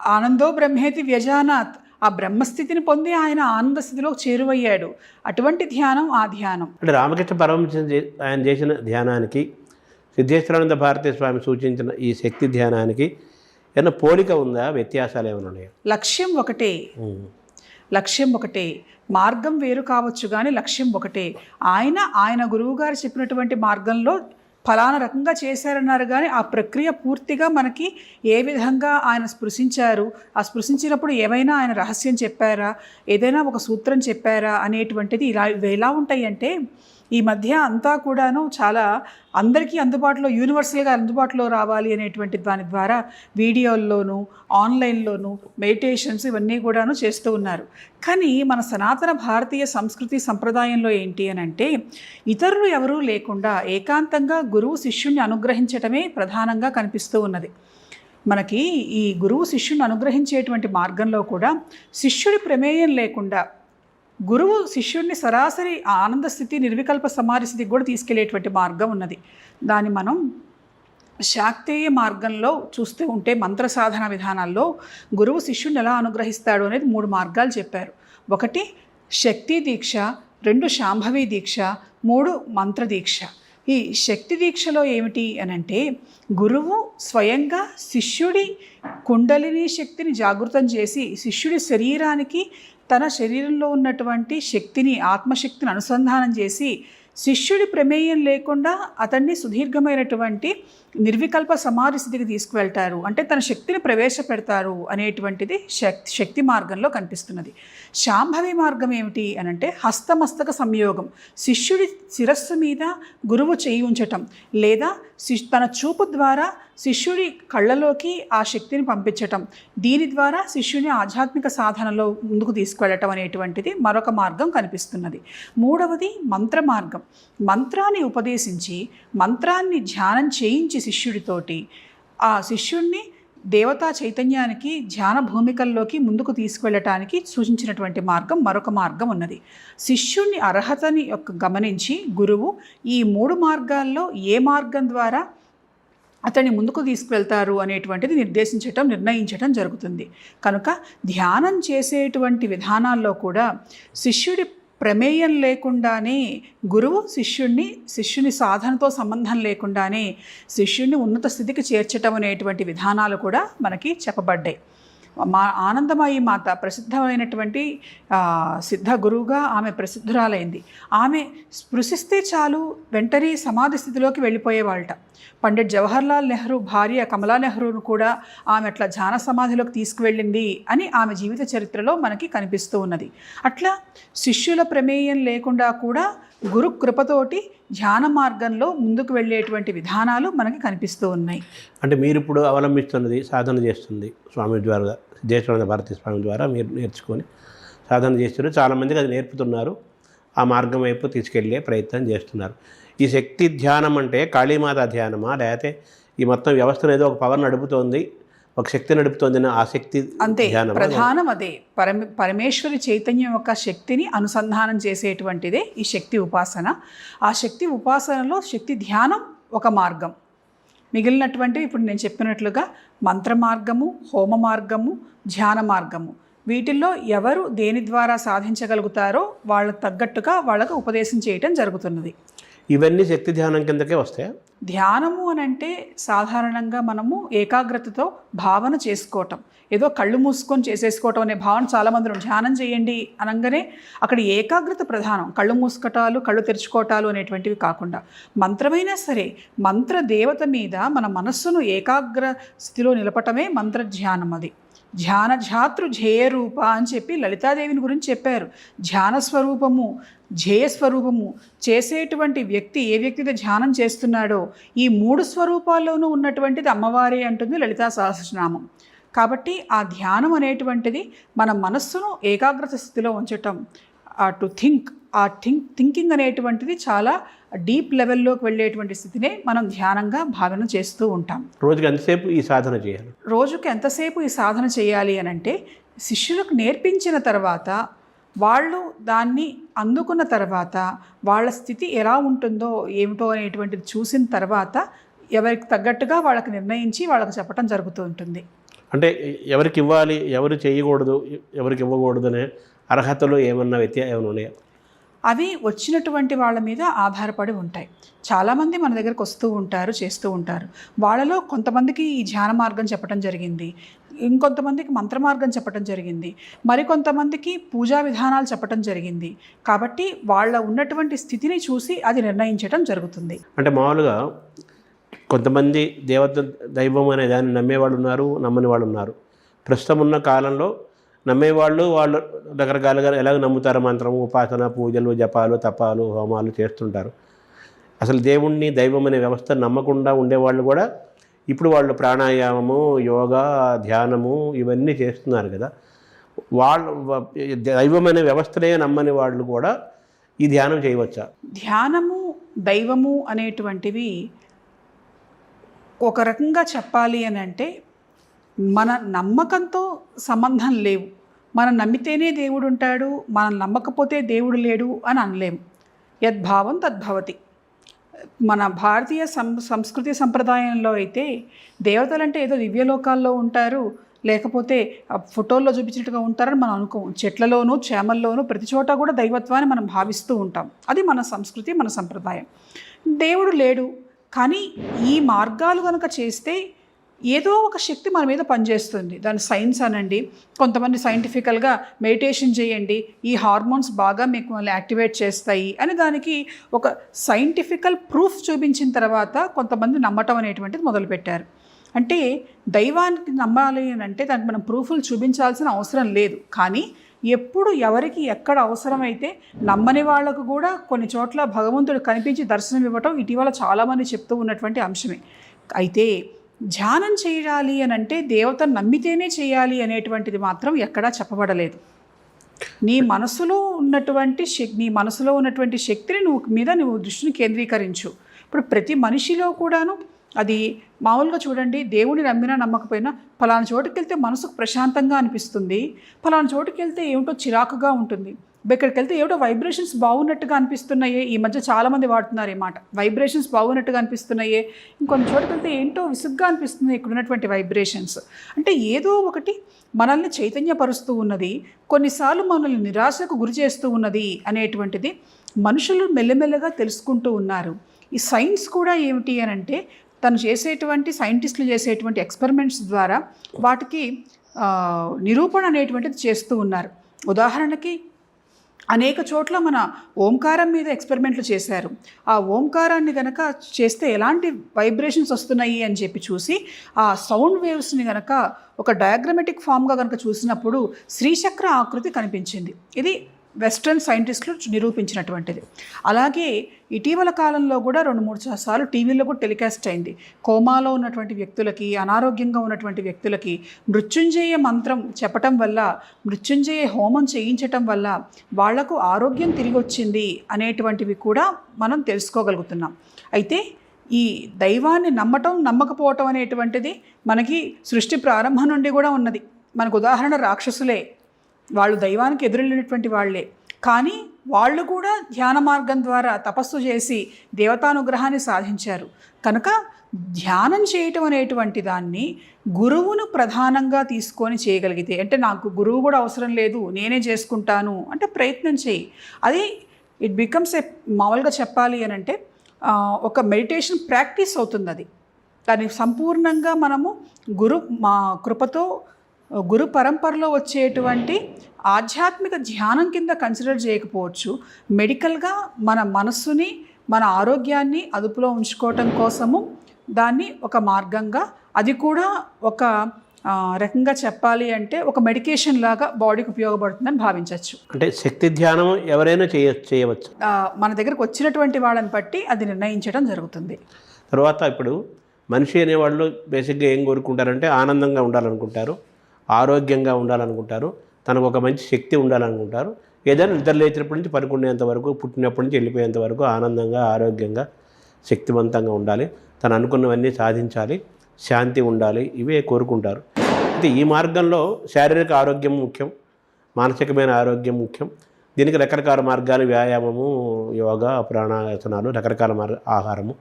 ఆనందో బ్రహ్మేతి వ్యజానాత్, ఆ బ్రహ్మస్థితిని పొంది ఆయన ఆనంద స్థితిలో చేరువయ్యాడు. అటువంటి ధ్యానం ఆ ధ్యానం. అంటే రామకృష్ణ పరమహంస ఆయన చేసిన ధ్యానానికి సిద్ధేశ్వరానంద భారతీ స్వామి సూచించిన ఈ శక్తి ధ్యానానికి ఏమైనా పోలిక ఉందా, వ్యత్యాసాలు ఏమైనా ఉన్నాయా? లక్ష్యం ఒకటే. లక్ష్యం ఒకటే, మార్గం వేరు కావచ్చు కానీ లక్ష్యం ఒకటే. ఆయన గురువుగారు చెప్పినటువంటి మార్గంలో ఫలానా రకంగా చేశారన్నారు కానీ ఆ ప్రక్రియ పూర్తిగా మనకి ఏ విధంగా ఆయన స్పృశించారు, ఆ స్పృశించినప్పుడు ఏమైనా ఆయన రహస్యం చెప్పారా, ఏదైనా ఒక సూత్రం చెప్పారా అనేటువంటిది ఇవి ఎలా ఉంటాయి అంటే, ఈ మధ్య అంతా కూడాను చాలా అందరికీ అందుబాటులో, యూనివర్సల్గా అందుబాటులో రావాలి అనేటువంటి దాని ద్వారా వీడియోల్లోనూ ఆన్లైన్లోనూ మెడిటేషన్స్ ఇవన్నీ కూడాను చేస్తూ ఉన్నారు. కానీ మన సనాతన భారతీయ సంస్కృతి సంప్రదాయంలో ఏంటి అని అంటే, ఇతరులు ఎవరూ లేకుండా ఏకాంతంగా గురువు శిష్యుణ్ణి అనుగ్రహించటమే ప్రధానంగా కనిపిస్తూ ఉన్నది. మనకి ఈ గురువు శిష్యుణ్ణి అనుగ్రహించేటువంటి మార్గంలో కూడా శిష్యుడి ప్రమేయం లేకుండా గురువు శిష్యుడిని సరాసరి ఆనంద స్థితి, నిర్వికల్ప సమాధి స్థితికి కూడా తీసుకెళ్లేటువంటి మార్గం ఉన్నది. దాన్ని మనం శాక్తేయ మార్గంలో చూస్తూ ఉంటే మంత్ర సాధన విధానాల్లో గురువు శిష్యుడిని ఎలా అనుగ్రహిస్తాడు అనేది 3 మార్గాలు చెప్పారు. 1 శక్తి దీక్ష, 2 శాంభవి దీక్ష, 3 మంత్ర దీక్ష. ఈ శక్తి దీక్షలో ఏమిటి అనంటే, గురువు స్వయంగా శిష్యుడి కుండలిని శక్తిని జాగృతం చేసి శిష్యుడి శరీరానికి తన శరీరంలో ఉన్నటువంటి శక్తిని, ఆత్మశక్తిని అనుసంధానం చేసి శిష్యుడి ప్రమేయం లేకుండా అతన్ని సుదీర్ఘమైనటువంటి నిర్వికల్ప సమాధి స్థితికి తీసుకువెళ్తారు. అంటే తన శక్తిని ప్రవేశపెడతారు అనేటువంటిది శక్తి మార్గంలో కనిపిస్తున్నది. శాంభవి మార్గం ఏమిటి అనంటే, హస్తమస్తక సంయోగం, శిష్యుడి శిరస్సు మీద గురువు చేయి ఉంచటం, లేదా తన చూపు ద్వారా శిష్యుడి కళ్ళలోకి ఆ శక్తిని పంపించటం, దీని ద్వారా శిష్యుని ఆధ్యాత్మిక సాధనలో ముందుకు తీసుకువెళ్ళటం అనేటువంటిది మరొక మార్గం కనిపిస్తున్నది. 3వది మంత్ర మార్గం. మంత్రాన్ని ఉపదేశించి మంత్రాన్ని ధ్యానం చేయించి శిష్యుడితోటి ఆ శిష్యుడిని దేవతా చైతన్యానికి, ధ్యాన భూమికల్లోకి ముందుకు తీసుకువెళ్ళటానికి సూచించినటువంటి మార్గం మరొక మార్గం ఉన్నది. శిష్యుడిని అర్హతని గమనించి గురువు ఈ 3 మార్గాల్లో ఏ మార్గం ద్వారా అతన్ని ముందుకు తీసుకువెళ్తారు అనేటువంటిది నిర్ణయించటం జరుగుతుంది. కనుక ధ్యానం చేసేటువంటి విధానాల్లో కూడా శిష్యుడి ప్రమేయం లేకుండానే గురువు శిష్యుని సాధనతో సంబంధం లేకుండానే శిష్యుడిని ఉన్నత స్థితికి చేర్చటం అనేటువంటి విధానాలు కూడా మనకి చెప్పబడ్డాయి. ఆనందమయి మాత ప్రసిద్ధమైనటువంటి సిద్ధ గురువుగా ఆమె ప్రసిద్ధురాలైంది. ఆమె స్పృశిస్తే చాలు వెంటనే సమాధి స్థితిలోకి వెళ్ళిపోయేవాళ్ళట. పండిట్ జవహర్లాల్ నెహ్రూ భార్య కమలా నెహ్రూను కూడా ఆమె అట్లా ధ్యాన సమాధిలోకి తీసుకువెళ్ళింది అని ఆమె జీవిత చరిత్రలో మనకి కనిపిస్తూ ఉన్నది. అట్లా శిష్యుల ప్రమేయం లేకుండా కూడా గురు కృపతోటి ధ్యాన మార్గంలో ముందుకు వెళ్ళేటువంటి విధానాలు మనకి కనిపిస్తూ ఉన్నాయి. అంటే మీరు ఇప్పుడు అవలంబిస్తున్నది, సాధన చేస్తుంది స్వామి ద్వారా, సిద్ధేశ్వరానంద భారతీ స్వామి ద్వారా మీరు నేర్చుకొని సాధన చేస్తున్నారు. చాలామందికి అది నేర్పుతున్నారు, ఆ మార్గం వైపు తీసుకెళ్ళే ప్రయత్నం చేస్తున్నారు. ఈ శక్తి ధ్యానం అంటే కాళీమాత ధ్యానమా, లేకపోతే ఈ మొత్తం వ్యవస్థను ఏదో ఒక పవర్ నడుపుతోంది, ఒక శక్తి నడుపుతోంది ఆ శక్తి అంతే ప్రధానం. అదే పరమేశ్వరి చైతన్యం యొక్క శక్తిని అనుసంధానం చేసేటువంటిదే ఈ శక్తి ఉపాసన. ఆ శక్తి ఉపాసనలో శక్తి ధ్యానం ఒక మార్గం. మిగిలినటువంటివి ఇప్పుడు నేను చెప్పినట్లుగా మంత్ర మార్గము, హోమ మార్గము, ధ్యాన మార్గము, వీటిల్లో ఎవరు దేని ద్వారా సాధించగలుగుతారో వాళ్ళకు తగ్గట్టుగా వాళ్ళకు ఉపదేశం చేయటం జరుగుతున్నది. ఇవన్నీ శక్తి ధ్యానం కిందకే వస్తాయా? ధ్యానము అని అంటే సాధారణంగా మనము ఏకాగ్రతతో భావన చేసుకోవటం, ఏదో కళ్ళు మూసుకొని చేసేసుకోవటం అనే భావన చాలామంది ధ్యానం చేయండి అనగానే అక్కడ ఏకాగ్రత ప్రధానం. కళ్ళు మూసుకోవటాలు, కళ్ళు తెరుచుకోవటాలు అనేటువంటివి కాకుండా మంత్రమైనా సరే మంత్ర దేవత మీద మన మనస్సును ఏకాగ్ర స్థితిలో నిలపటమే మంత్ర ధ్యానం. అది ధ్యాన ఝాతృ ధ్యేయరూప అని చెప్పి లలితాదేవిని గురించి చెప్పారు. ధ్యాన స్వరూపము, ధ్యేయస్వరూపము చేసేటువంటి వ్యక్తి ఏ వ్యక్తితో ధ్యానం చేస్తున్నాడో ఈ 3 స్వరూపాల్లోనూ ఉన్నటువంటిది అమ్మవారే అంటుంది లలితా సహస్రనామం. కాబట్టి ఆ ధ్యానం అనేటువంటిది మన మనస్సును ఏకాగ్రత స్థితిలో ఉంచటం, థింకింగ్ అనేటువంటిది చాలా డీప్ లెవెల్లోకి వెళ్ళేటువంటి స్థితినే మనం ధ్యానంగా భావన చేస్తూ ఉంటాం. రోజుకి ఎంతసేపు ఈ సాధన చేయాలి? రోజుకి ఎంతసేపు ఈ సాధన చేయాలి అని అంటే, శిష్యులకు నేర్పించిన తర్వాత, వాళ్ళు దాన్ని అందుకున్న తర్వాత, వాళ్ళ స్థితి ఎలా ఉంటుందో ఏమిటో అనేటువంటిది చూసిన తర్వాత ఎవరికి తగ్గట్టుగా వాళ్ళకి నిర్ణయించి వాళ్ళకి చెప్పడం జరుగుతూ ఉంటుంది. అంటే ఎవరికి ఇవ్వాలి, ఎవరు చేయకూడదు, ఎవరికి ఇవ్వకూడదు అనే అర్హతలు ఏమన్నా ఉన్నాయా? అవి వచ్చినటువంటి వాళ్ళ మీద ఆధారపడి ఉంటాయి. చాలామంది మన దగ్గరకు వస్తూ ఉంటారు, చేస్తూ ఉంటారు. వాళ్ళలో కొంతమందికి ఈ ధ్యాన మార్గం చెప్పడం జరిగింది, ఇంకొంతమందికి మంత్ర మార్గం చెప్పడం జరిగింది, మరికొంతమందికి పూజా విధానాలు చెప్పడం జరిగింది. కాబట్టి వాళ్ళ ఉన్నటువంటి స్థితిని చూసి అది నిర్ణయించడం జరుగుతుంది. అంటే మామూలుగా కొంతమంది దైవం అనే దాన్ని నమ్మేవాళ్ళు ఉన్నారు, నమ్మని వాళ్ళు ఉన్నారు. ప్రస్తుతం ఉన్న కాలంలో నమ్మేవాళ్ళు వాళ్ళు రకరకాలుగా ఎలాగ నమ్ముతారు, మంత్రము, ఉపాసన, పూజలు, జపాలు, తపాలు, హోమాలు చేస్తుంటారు. అసలు దేవుణ్ణి, దైవం అనే వ్యవస్థ నమ్మకుండా ఉండేవాళ్ళు కూడా ఇప్పుడు వాళ్ళు ప్రాణాయామము, యోగా, ధ్యానము ఇవన్నీ చేస్తున్నారు కదా. వాళ్ళు దైవం అనే వ్యవస్థనే నమ్మని వాళ్ళు కూడా ఈ ధ్యానం చేయవచ్చా? ధ్యానము, దైవము అనేటువంటివి ఒక రకంగా చెప్పాలి అని అంటే మన నమ్మకంతో సంబంధం లేవు. మనం నమ్మితేనే దేవుడు ఉంటాడు, మనం నమ్మకపోతే దేవుడు లేడు అని అనలేము. యద్భావం తద్భవతి. మన భారతీయ సంస్కృతి సంప్రదాయంలో అయితే దేవతలంటే ఏదో దివ్యలోకాల్లో ఉంటారు, లేకపోతే ఫోటోల్లో చూపించినట్టుగా ఉంటారని మనం అనుకోము. చెట్లలోనూ, చేమల్లోనూ, ప్రతి చోట కూడా దైవత్వాన్ని మనం భావిస్తూ ఉంటాం. అది మన సంస్కృతి, మన సంప్రదాయం. దేవుడు లేడు, కానీ ఈ మార్గాలు కనుక చేస్తే ఏదో ఒక శక్తి మన మీద పనిచేస్తుంది. దాని సైన్స్ అనండి, కొంతమంది సైంటిఫికల్గా మెడిటేషన్ చేయండి, ఈ హార్మోన్స్ బాగా మీకు మళ్ళీ యాక్టివేట్ చేస్తాయి అని దానికి ఒక సైంటిఫికల్ ప్రూఫ్ చూపించిన తర్వాత కొంతమంది నమ్మటం అనేటువంటిది మొదలుపెట్టారు. అంటే దైవానికి నమ్మాలి అని అంటే దానికి మనం ప్రూఫ్లు చూపించాల్సిన అవసరం లేదు. కానీ ఎప్పుడు ఎవరికి ఎక్కడ అవసరమైతే నమ్మని వాళ్లకు కూడా కొన్ని చోట్ల భగవంతుడు కనిపించి దర్శనం ఇవ్వటం ఇటీవల చాలామంది చెప్తూ ఉన్నటువంటి అంశమే. అయితే ధ్యానం చేయాలి అని అంటే దేవతను నమ్మితేనే చేయాలి అనేటువంటిది మాత్రం ఎక్కడా చెప్పబడలేదు. నీ మనసులో ఉన్నటువంటి శక్తిని నువ్వు దృష్టిని కేంద్రీకరించు. ఇప్పుడు ప్రతి మనిషిలో కూడాను అది మామూలుగా చూడండి, దేవుడిని నమ్మినా నమ్మకపోయినా ఫలానా చోటుకి వెళ్తే మనసుకు ప్రశాంతంగా అనిపిస్తుంది, ఫలానా చోటుకి వెళ్తే ఏమిటో చిరాకుగా ఉంటుంది, ఇక్కడికి వెళ్తే ఏమిటో వైబ్రేషన్స్ బాగున్నట్టుగా అనిపిస్తున్నాయే. ఈ మధ్య చాలామంది వాడుతున్నారు ఈ మాట, వైబ్రేషన్స్ బాగున్నట్టుగా అనిపిస్తున్నాయే. ఇంకొన్ని చోటుకి వెళ్తే ఏంటో విసుగ్గా అనిపిస్తుంది ఇక్కడ ఉన్నటువంటి వైబ్రేషన్స్. అంటే ఏదో ఒకటి మనల్ని చైతన్యపరుస్తూ ఉన్నది, కొన్నిసార్లు మనల్ని నిరాశకు గురి చేస్తూ ఉన్నది అనేటువంటిది మనుషులు మెల్లమెల్లగా తెలుసుకుంటూ ఉన్నారు. ఈ సైన్స్ కూడా ఏమిటి అని అంటే సైంటిస్టులు చేసేటువంటి ఎక్స్పెరిమెంట్స్ ద్వారా వాటికి నిరూపణ అనేటువంటిది చేస్తూ ఉన్నారు. ఉదాహరణకి అనేక చోట్ల మన ఓంకారం మీద ఎక్స్పెరిమెంట్లు చేశారు. ఆ ఓంకారాన్ని కనుక చేస్తే ఎలాంటి వైబ్రేషన్స్ వస్తున్నాయి అని చెప్పి చూసి ఆ సౌండ్ వేవ్స్ని కనుక ఒక డయాగ్రమెటిక్ ఫామ్గా కనుక చూసినప్పుడు శ్రీచక్ర ఆకృతి కనిపించింది. ఇది వెస్ట్రన్ సైంటిస్టులు నిరూపించినటువంటిది. అలాగే ఇటీవల కాలంలో కూడా 2-3 సార్లు టీవీలో కూడా టెలికాస్ట్ అయింది. కోమాలో ఉన్నటువంటి వ్యక్తులకి, అనారోగ్యంగా ఉన్నటువంటి వ్యక్తులకి మృత్యుంజయ మంత్రం చెప్పటం వల్ల, మృత్యుంజయ హోమం చేయించటం వల్ల వాళ్లకు ఆరోగ్యం తిరిగి వచ్చింది అనేటువంటివి కూడా మనం తెలుసుకోగలుగుతున్నాం. అయితే ఈ దైవాన్ని నమ్మకపోవటం అనేటువంటిది మనకి సృష్టి ప్రారంభం నుండి కూడా ఉన్నది. మనకు ఉదాహరణ రాక్షసులే, వాళ్ళు దైవానికి ఎదురెళ్ళినటువంటి వాళ్ళే, కానీ వాళ్ళు కూడా ధ్యాన మార్గం ద్వారా తపస్సు చేసి దేవతానుగ్రహాన్ని సాధించారు. కనుక ధ్యానం చేయటం అనేటువంటి దాన్ని గురువును ప్రధానంగా తీసుకొని చేయగలిగితే, అంటే నాకు గురువు కూడా అవసరం లేదు, నేనే చేసుకుంటాను అంటే ప్రయత్నం చేయి. అది ఇట్ బికమ్స్ మామూలుగా చెప్పాలి అని అంటే ఒక మెడిటేషన్ ప్రాక్టీస్ అవుతుంది. అది దాన్ని సంపూర్ణంగా మనము మా కృపతో గురు పరంపరలో వచ్చేటువంటి ఆధ్యాత్మిక ధ్యానం కింద కన్సిడర్ చేయకపోవచ్చు. మెడికల్గా మన మనస్సుని, మన ఆరోగ్యాన్ని అదుపులో ఉంచుకోవటం కోసము దాన్ని ఒక మార్గంగా, అది కూడా ఒక రకంగా చెప్పాలి అంటే ఒక మెడికేషన్ లాగా బాడీకి ఉపయోగపడుతుందని భావించవచ్చు. అంటే శక్తి ధ్యానం ఎవరైనా చేయవచ్చు. మన దగ్గరకు వచ్చినటువంటి వాళ్ళని బట్టి అది నిర్ణయించడం జరుగుతుంది. తర్వాత ఇప్పుడు మనిషి అనేవాళ్ళు బేసిక్గా ఏం కోరుకుంటారంటే ఆనందంగా ఉండాలనుకుంటారు, ఆరోగ్యంగా ఉండాలనుకుంటారు, తనకు ఒక మంచి శక్తి ఉండాలనుకుంటారు. ఏదైనా నిద్ర లేచినప్పటి నుంచి పడుకునేంత వరకు, పుట్టినప్పటి నుంచి వెళ్ళిపోయేంత వరకు ఆనందంగా, ఆరోగ్యంగా, శక్తివంతంగా ఉండాలి, తను అనుకున్నవన్నీ సాధించాలి, శాంతి ఉండాలి, ఇవే కోరుకుంటారు. అయితే ఈ మార్గంలో శారీరక ఆరోగ్యం ముఖ్యం, మానసికమైన ఆరోగ్యం ముఖ్యం. దీనికి రకరకాల మార్గాలు, వ్యాయామము, యోగా, ప్రాణాయాసనాలు, రకరకాల ఆహారము,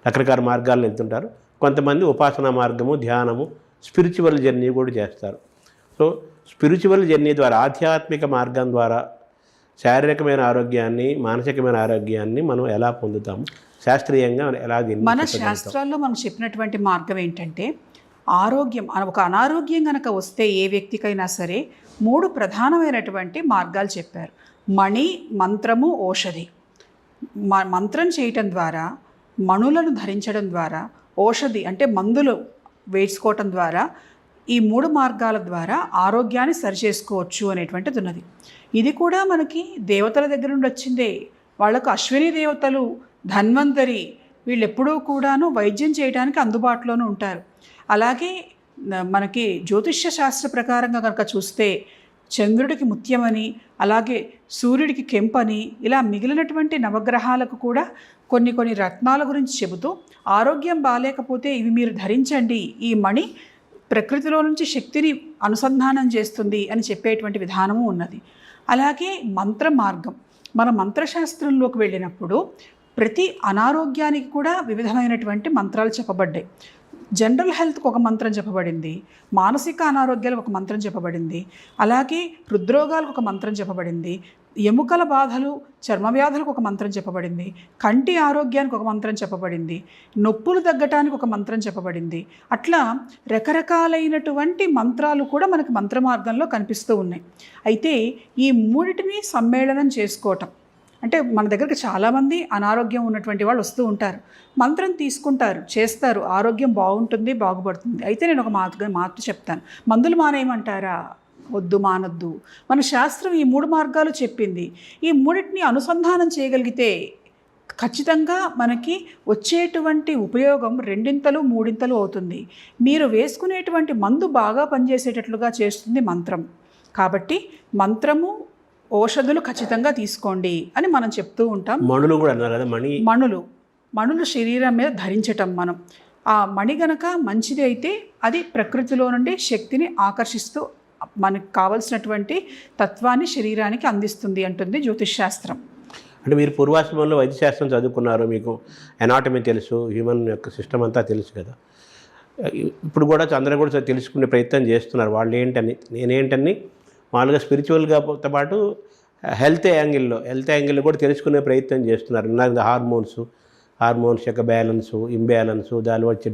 రకరకాల మార్గాలను వెళ్తుంటారు. కొంతమంది ఉపాసనా మార్గము, ధ్యానము, స్పిరిచువల్ జర్నీ కూడా చేస్తారు. సో స్పిరిచువల్ జర్నీ ద్వారా, ఆధ్యాత్మిక మార్గం ద్వారా శారీరకమైన ఆరోగ్యాన్ని, మానసికమైన ఆరోగ్యాన్ని మనం ఎలా పొందుతాము, శాస్త్రీయంగా ఎలా మన శాస్త్రాల్లో మనం చెప్పినటువంటి మార్గం ఏంటంటే, ఆరోగ్యం ఒక అనారోగ్యం కనుక వస్తే ఏ వ్యక్తికైనా సరే 3 ప్రధానమైనటువంటి మార్గాలు చెప్పారు. మణి, మంత్రము, ఔషధి. మంత్రం చేయటం ద్వారా, మణులను ధరించడం ద్వారా, ఔషధి అంటే మందులు వేసుకోవటం ద్వారా, ఈ 3 మార్గాల ద్వారా ఆరోగ్యాన్ని సరిచేసుకోవచ్చు అనేటువంటిది ఉన్నది. ఇది కూడా మనకి దేవతల దగ్గర నుండి వచ్చిందే. వాళ్ళకు అశ్విని దేవతలు, ధన్వంతరి, వీళ్ళు ఎప్పుడూ కూడాను వైద్యం చేయడానికి అందుబాటులోనూ ఉంటారు. అలాగే మనకి జ్యోతిష్య శాస్త్ర ప్రకారంగా కనుక చూస్తే చంద్రుడికి ముత్యమని, అలాగే సూర్యుడికి కెంపని, ఇలా మిగిలినటువంటి నవగ్రహాలకు కూడా కొన్ని రత్నాల గురించి చెబుతూ, ఆరోగ్యం బాగాలేకపోతే ఇవి మీరు ధరించండి, ఈ మణి ప్రకృతిలో నుంచి శక్తిని అనుసంధానం చేస్తుంది అని చెప్పేటువంటి విధానము ఉన్నది. అలాగే మంత్ర మార్గం, మన మంత్రశాస్త్రంలోకి వెళ్ళినప్పుడు ప్రతి అనారోగ్యానికి కూడా వివిధమైనటువంటి మంత్రాలు చెప్పబడ్డాయి. జనరల్ హెల్త్కి ఒక మంత్రం చెప్పబడింది, మానసిక అనారోగ్యాలకు ఒక మంత్రం చెప్పబడింది, అలాగే హృద్రోగాలకు ఒక మంత్రం చెప్పబడింది, ఎముకల బాధలు, చర్మ వ్యాధులకు ఒక మంత్రం చెప్పబడింది, కంటి ఆరోగ్యానికి ఒక మంత్రం చెప్పబడింది, నొప్పులు తగ్గటానికి ఒక మంత్రం చెప్పబడింది. అట్లా రకరకాలైనటువంటి మంత్రాలు కూడా మనకి మంత్ర మార్గంలో కనిపిస్తూ ఉన్నాయి. అయితే ఈ 3టిని సమ్మేళనం చేసుకోవటం అంటే, మన దగ్గరికి చాలామంది అనారోగ్యం ఉన్నటువంటి వాళ్ళు వస్తూ ఉంటారు, మంత్రం తీసుకుంటారు, చేస్తారు, ఆరోగ్యం బాగుంటుంది, బాగుపడుతుంది. అయితే నేను ఒక మాట చెప్తాను, మందులు మానేయమంటారా? వద్దు, మానొద్దు. మన శాస్త్రం ఈ 3 మార్గాలు చెప్పింది. ఈ 3టిని అనుసంధానం చేయగలిగితే ఖచ్చితంగా మనకి వచ్చేటువంటి ఉపయోగం 2 3 అవుతుంది. మీరు వేసుకునేటువంటి మందు బాగా పనిచేసేటట్లుగా చేస్తుంది మంత్రం. కాబట్టి మంత్రము, ఔషధులు ఖచ్చితంగా తీసుకోండి అని మనం చెప్తూ ఉంటాం. మణులు కూడా అన్నారు కదా, మణులు శరీరం మీద ధరించటం. మనం ఆ మణి గనక మంచిది అయితే అది ప్రకృతిలో నుండి శక్తిని ఆకర్షిస్తూ మనకు కావలసినటువంటి తత్వాన్ని శరీరానికి అందిస్తుంది అంటుంది జ్యోతిష్ శాస్త్రం. అంటే మీరు పూర్వాశ్రమంలో వైద్యశాస్త్రం చదువుకున్నారు, మీకు ఎనాటమీ తెలుసు, హ్యూమన్ యొక్క సిస్టమ్ అంతా తెలుసు కదా. ఇప్పుడు కూడా అందరూ కూడా తెలుసుకునే ప్రయత్నం చేస్తున్నారు. వాళ్ళు ఏంటని, నేనేంటని మామూలుగా స్పిరిచువల్గాతో పాటు హెల్త్ యాంగిల్లో కూడా తెలుసుకునే ప్రయత్నం చేస్తున్నారు. హార్మోన్స్ యొక్క బ్యాలెన్సు, ఇంబ్యాలెన్సు, దానిలో వచ్చే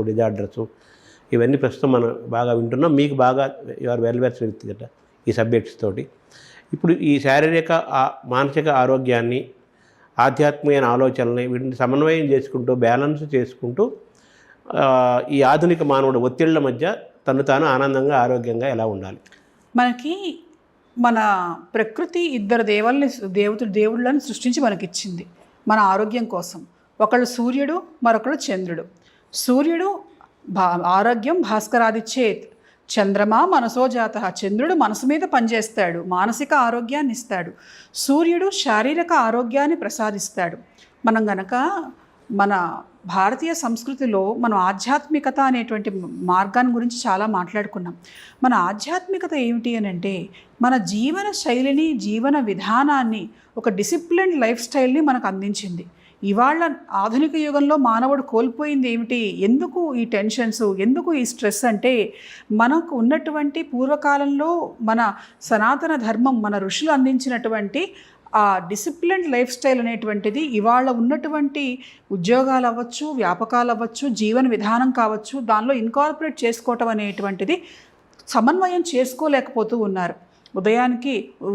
డిజార్డర్సు, ఇవన్నీ ప్రస్తుతం మనం బాగా వింటున్నాం. మీకు బాగా యువర్ వెల్వర్స్ కదా ఈ సబ్జెక్ట్స్ తోటి. ఇప్పుడు ఈ శారీరక మానసిక ఆరోగ్యాన్ని, ఆధ్యాత్మికమైన ఆలోచనల్ని వీటిని సమన్వయం చేసుకుంటూ, బ్యాలెన్స్ చేసుకుంటూ ఈ ఆధునిక మానవుడు ఒత్తిళ్ల మధ్య తను తాను ఆనందంగా, ఆరోగ్యంగా ఎలా ఉండాలి? మనకి మన ప్రకృతి 2 దేవుళ్ళని సృష్టించి మనకిచ్చింది మన ఆరోగ్యం కోసం. ఒకళ్ళు సూర్యుడు, మరొకళ్ళు చంద్రుడు. సూర్యుడు ఆరోగ్యం భాస్కరాదిచ్చేత్, చంద్రమా మనసో జాత. చంద్రుడు మనసు మీద పనిచేస్తాడు, మానసిక ఆరోగ్యాన్ని ఇస్తాడు. సూర్యుడు శారీరక ఆరోగ్యాన్ని ప్రసాదిస్తాడు. మనం గనక మన భారతీయ సంస్కృతిలో మనం ఆధ్యాత్మికత అనేటువంటి మార్గాన్ని గురించి చాలా మాట్లాడుకున్నాం. మన ఆధ్యాత్మికత ఏమిటి అని అంటే, మన జీవన శైలిని, జీవన విధానాన్ని, ఒక డిసిప్లిన్డ్ లైఫ్ స్టైల్ని మనకు అందించింది. ఇవాళ ఆధునిక యుగంలో మానవుడు కోల్పోయింది ఏమిటి? ఎందుకు ఈ టెన్షన్స్, ఎందుకు ఈ స్ట్రెస్ అంటే, మనకు ఉన్నటువంటి పూర్వకాలంలో మన సనాతన ధర్మం, మన ఋషులు అందించినటువంటి ఆ డిసిప్లిన్డ్ లైఫ్ స్టైల్ అనేటువంటిది ఇవాళ ఉన్నటువంటి ఉద్యోగాలు అవ్వచ్చు, వ్యాపకాలు అవ్వచ్చు, జీవన విధానం కావచ్చు, దానిలో ఇన్కార్పొరేట్ చేసుకోవటం అనేటువంటిది సమన్వయం చేసుకోలేకపోతూ ఉన్నారు.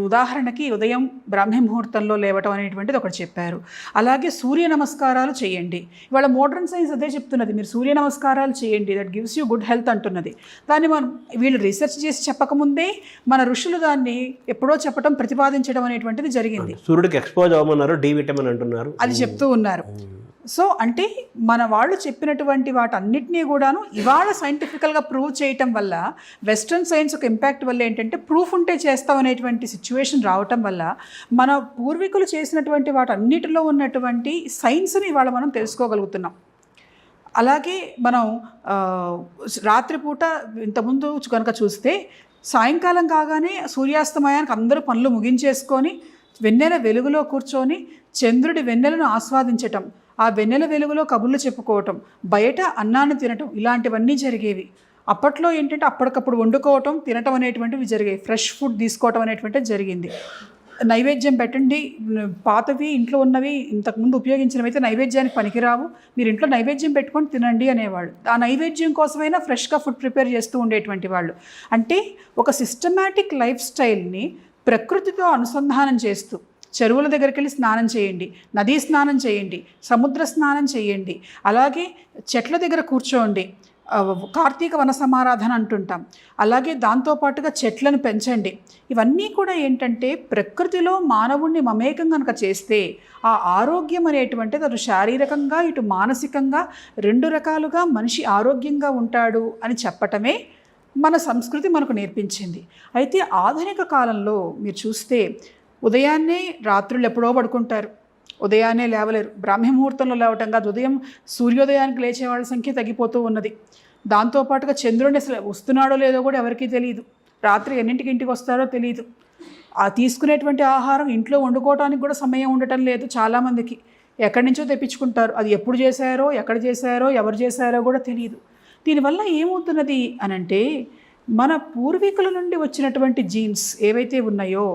ఉదాహరణకి ఉదయం బ్రాహ్మీ ముహూర్తంలో లేవటం అనేటువంటిది ఒకటి చెప్పారు. అలాగే సూర్య నమస్కారాలు చేయండి. ఇవాళ మోడర్న్ సైన్స్ అదే చెప్తున్నది, మీరు సూర్య నమస్కారాలు చేయండి, that gives you good health అంటున్నది. దాన్ని మనం వీళ్ళు రీసెర్చ్ చేసి చెప్పకముందే మన ఋషులు దాన్ని ఎప్పుడో చెప్పడం, ప్రతిపాదించడం అనేటువంటిది జరిగింది. సూర్యుడికి ఎక్స్పోజ్ అవ్వమన్నారు, డి విటమిన్ అంటున్నారు, అది చెప్తూ ఉన్నారు. సో అంటే మన వాళ్ళు చెప్పినటువంటి వాటన్నిటినీ కూడాను ఇవాళ సైంటిఫికల్గా ప్రూవ్ చేయటం వల్ల, వెస్ట్రన్ సైన్స్ ఒక ఇంపాక్ట్ వల్ల ఏంటంటే ప్రూఫ్ ఉంటే చేస్తాం అనేటువంటి సిచ్యువేషన్ రావటం వల్ల మన పూర్వీకులు చేసినటువంటి వాటన్నిటిలో ఉన్నటువంటి సైన్స్ని ఇవాళ మనం తెలుసుకోగలుగుతున్నాం. అలాగే మనం రాత్రిపూట ఇంతకుముందు కనుక చూస్తే సాయంకాలం కాగానే సూర్యాస్తమయానికి అందరూ పనులు ముగించేసుకొని వెన్నెల వెలుగులో కూర్చొని చంద్రుడి వెన్నెలను ఆస్వాదించటం, ఆ వెన్నెల వెలుగులో కబుర్లు చెప్పుకోవటం, బయట అన్నాన్ని తినటం, ఇలాంటివన్నీ జరిగేవి. అప్పట్లో ఏంటంటే అప్పటికప్పుడు వండుకోవటం, తినటం అనేటువంటివి జరిగాయి. ఫ్రెష్ ఫుడ్ తీసుకోవటం అనేటువంటిది జరిగింది. నైవేద్యం పెట్టండి, పాతవి ఇంట్లో ఉన్నవి ఇంతకుముందు ఉపయోగించినవి అయితే నైవేద్యానికి పనికిరావు, మీరు ఇంట్లో నైవేద్యం పెట్టుకొని తినండి అనేవాళ్ళు. ఆ నైవేద్యం కోసమైనా ఫ్రెష్గా ఫుడ్ ప్రిపేర్ చేస్తూ ఉండేటువంటి వాళ్ళు. అంటే ఒక సిస్టమాటిక్ లైఫ్ స్టైల్ని ప్రకృతితో అనుసంధానం చేస్తూ, చెరువుల దగ్గరికి వెళ్ళి స్నానం చేయండి, నదీ స్నానం చేయండి, సముద్ర స్నానం చేయండి, అలాగే చెట్ల దగ్గర కూర్చోండి, కార్తీక వన సమారాధన అంటుంటాం, అలాగే దాంతోపాటుగా చెట్లను పెంచండి. ఇవన్నీ కూడా ఏంటంటే ప్రకృతిలో మానవుణ్ణి మమేకం కనుక చేస్తే ఆ ఆరోగ్యం అనేటువంటిది అటు శారీరకంగా ఇటు మానసికంగా 2 రకాలుగా మనిషి ఆరోగ్యంగా ఉంటాడు అని చెప్పటమే మన సంస్కృతి మనకు నేర్పించింది. అయితే ఆధునిక కాలంలో మీరు చూస్తే ఉదయాన్నే రాత్రులు ఎప్పుడో పడుకుంటారు, ఉదయాన్నే లేవలేరు, బ్రాహ్మీ ముహూర్తంలో లేవటం కాదు, ఉదయం సూర్యోదయానికి లేచే వాళ్ళ సంఖ్య తగ్గిపోతూ ఉన్నది. దాంతోపాటుగా చంద్రుడిని అసలు వస్తున్నాడో లేదో కూడా ఎవరికీ తెలియదు, రాత్రి ఎన్నింటికి ఇంటికి వస్తారో తెలియదు, ఆ తీసుకునేటువంటి ఆహారం ఇంట్లో వండుకోవడానికి కూడా సమయం ఉండటం లేదు చాలామందికి, ఎక్కడి నుంచో తెప్పించుకుంటారు, అది ఎప్పుడు చేశారో ఎక్కడ చేశారో ఎవరు చేశారో కూడా తెలియదు. దీనివల్ల ఏమవుతున్నది అనంటే మన పూర్వీకుల నుండి వచ్చినటువంటి జీన్స్ ఏవైతే ఉన్నాయో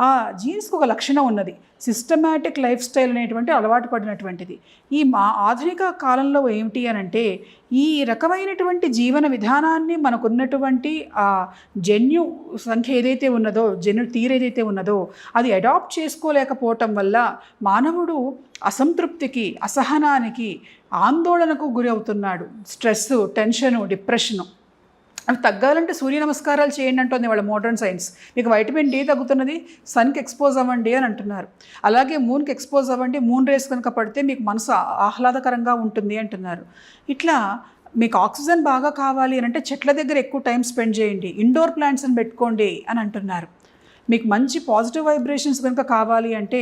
ఆ జీన్స్కి ఒక లక్షణం ఉన్నది, సిస్టమాటిక్ లైఫ్ స్టైల్ అనేటువంటి అలవాటు పడినటువంటిది. ఈ ఆధునిక కాలంలో ఏమిటి అనంటే ఈ రకమైనటువంటి జీవన విధానాన్ని మనకున్నటువంటి ఆ జన్యు సంఖ్య ఏదైతే ఉన్నదో, జన్యు తీరు ఏదైతే ఉన్నదో అది అడాప్ట్ చేసుకోలేకపోవటం వల్ల మానవుడు అసంతృప్తికి, అసహనానికి, ఆందోళనకు గురి అవుతున్నాడు. Stress, tension, depression. అవి తగ్గాలంటే సూర్య నమస్కారాలు చేయండి అంటుంది వాళ్ళ మోడర్న్ సైన్స్. మీకు వైటమిన్ డి తగ్గుతున్నది, సన్కి ఎక్స్పోజ్ అవ్వండి అని అంటున్నారు. అలాగే మూన్కి ఎక్స్పోజ్ అవ్వండి, మూన్ రేస్ కనుక పడితే మీకు మనసు ఆహ్లాదకరంగా ఉంటుంది అంటున్నారు. ఇట్లా మీకు ఆక్సిజన్ బాగా కావాలి అని అంటే చెట్ల దగ్గర ఎక్కువ టైం స్పెండ్ చేయండి, ఇండోర్ ప్లాంట్స్ని పెట్టుకోండి అని అంటున్నారు. మీకు మంచి పాజిటివ్ వైబ్రేషన్స్ కనుక కావాలి అంటే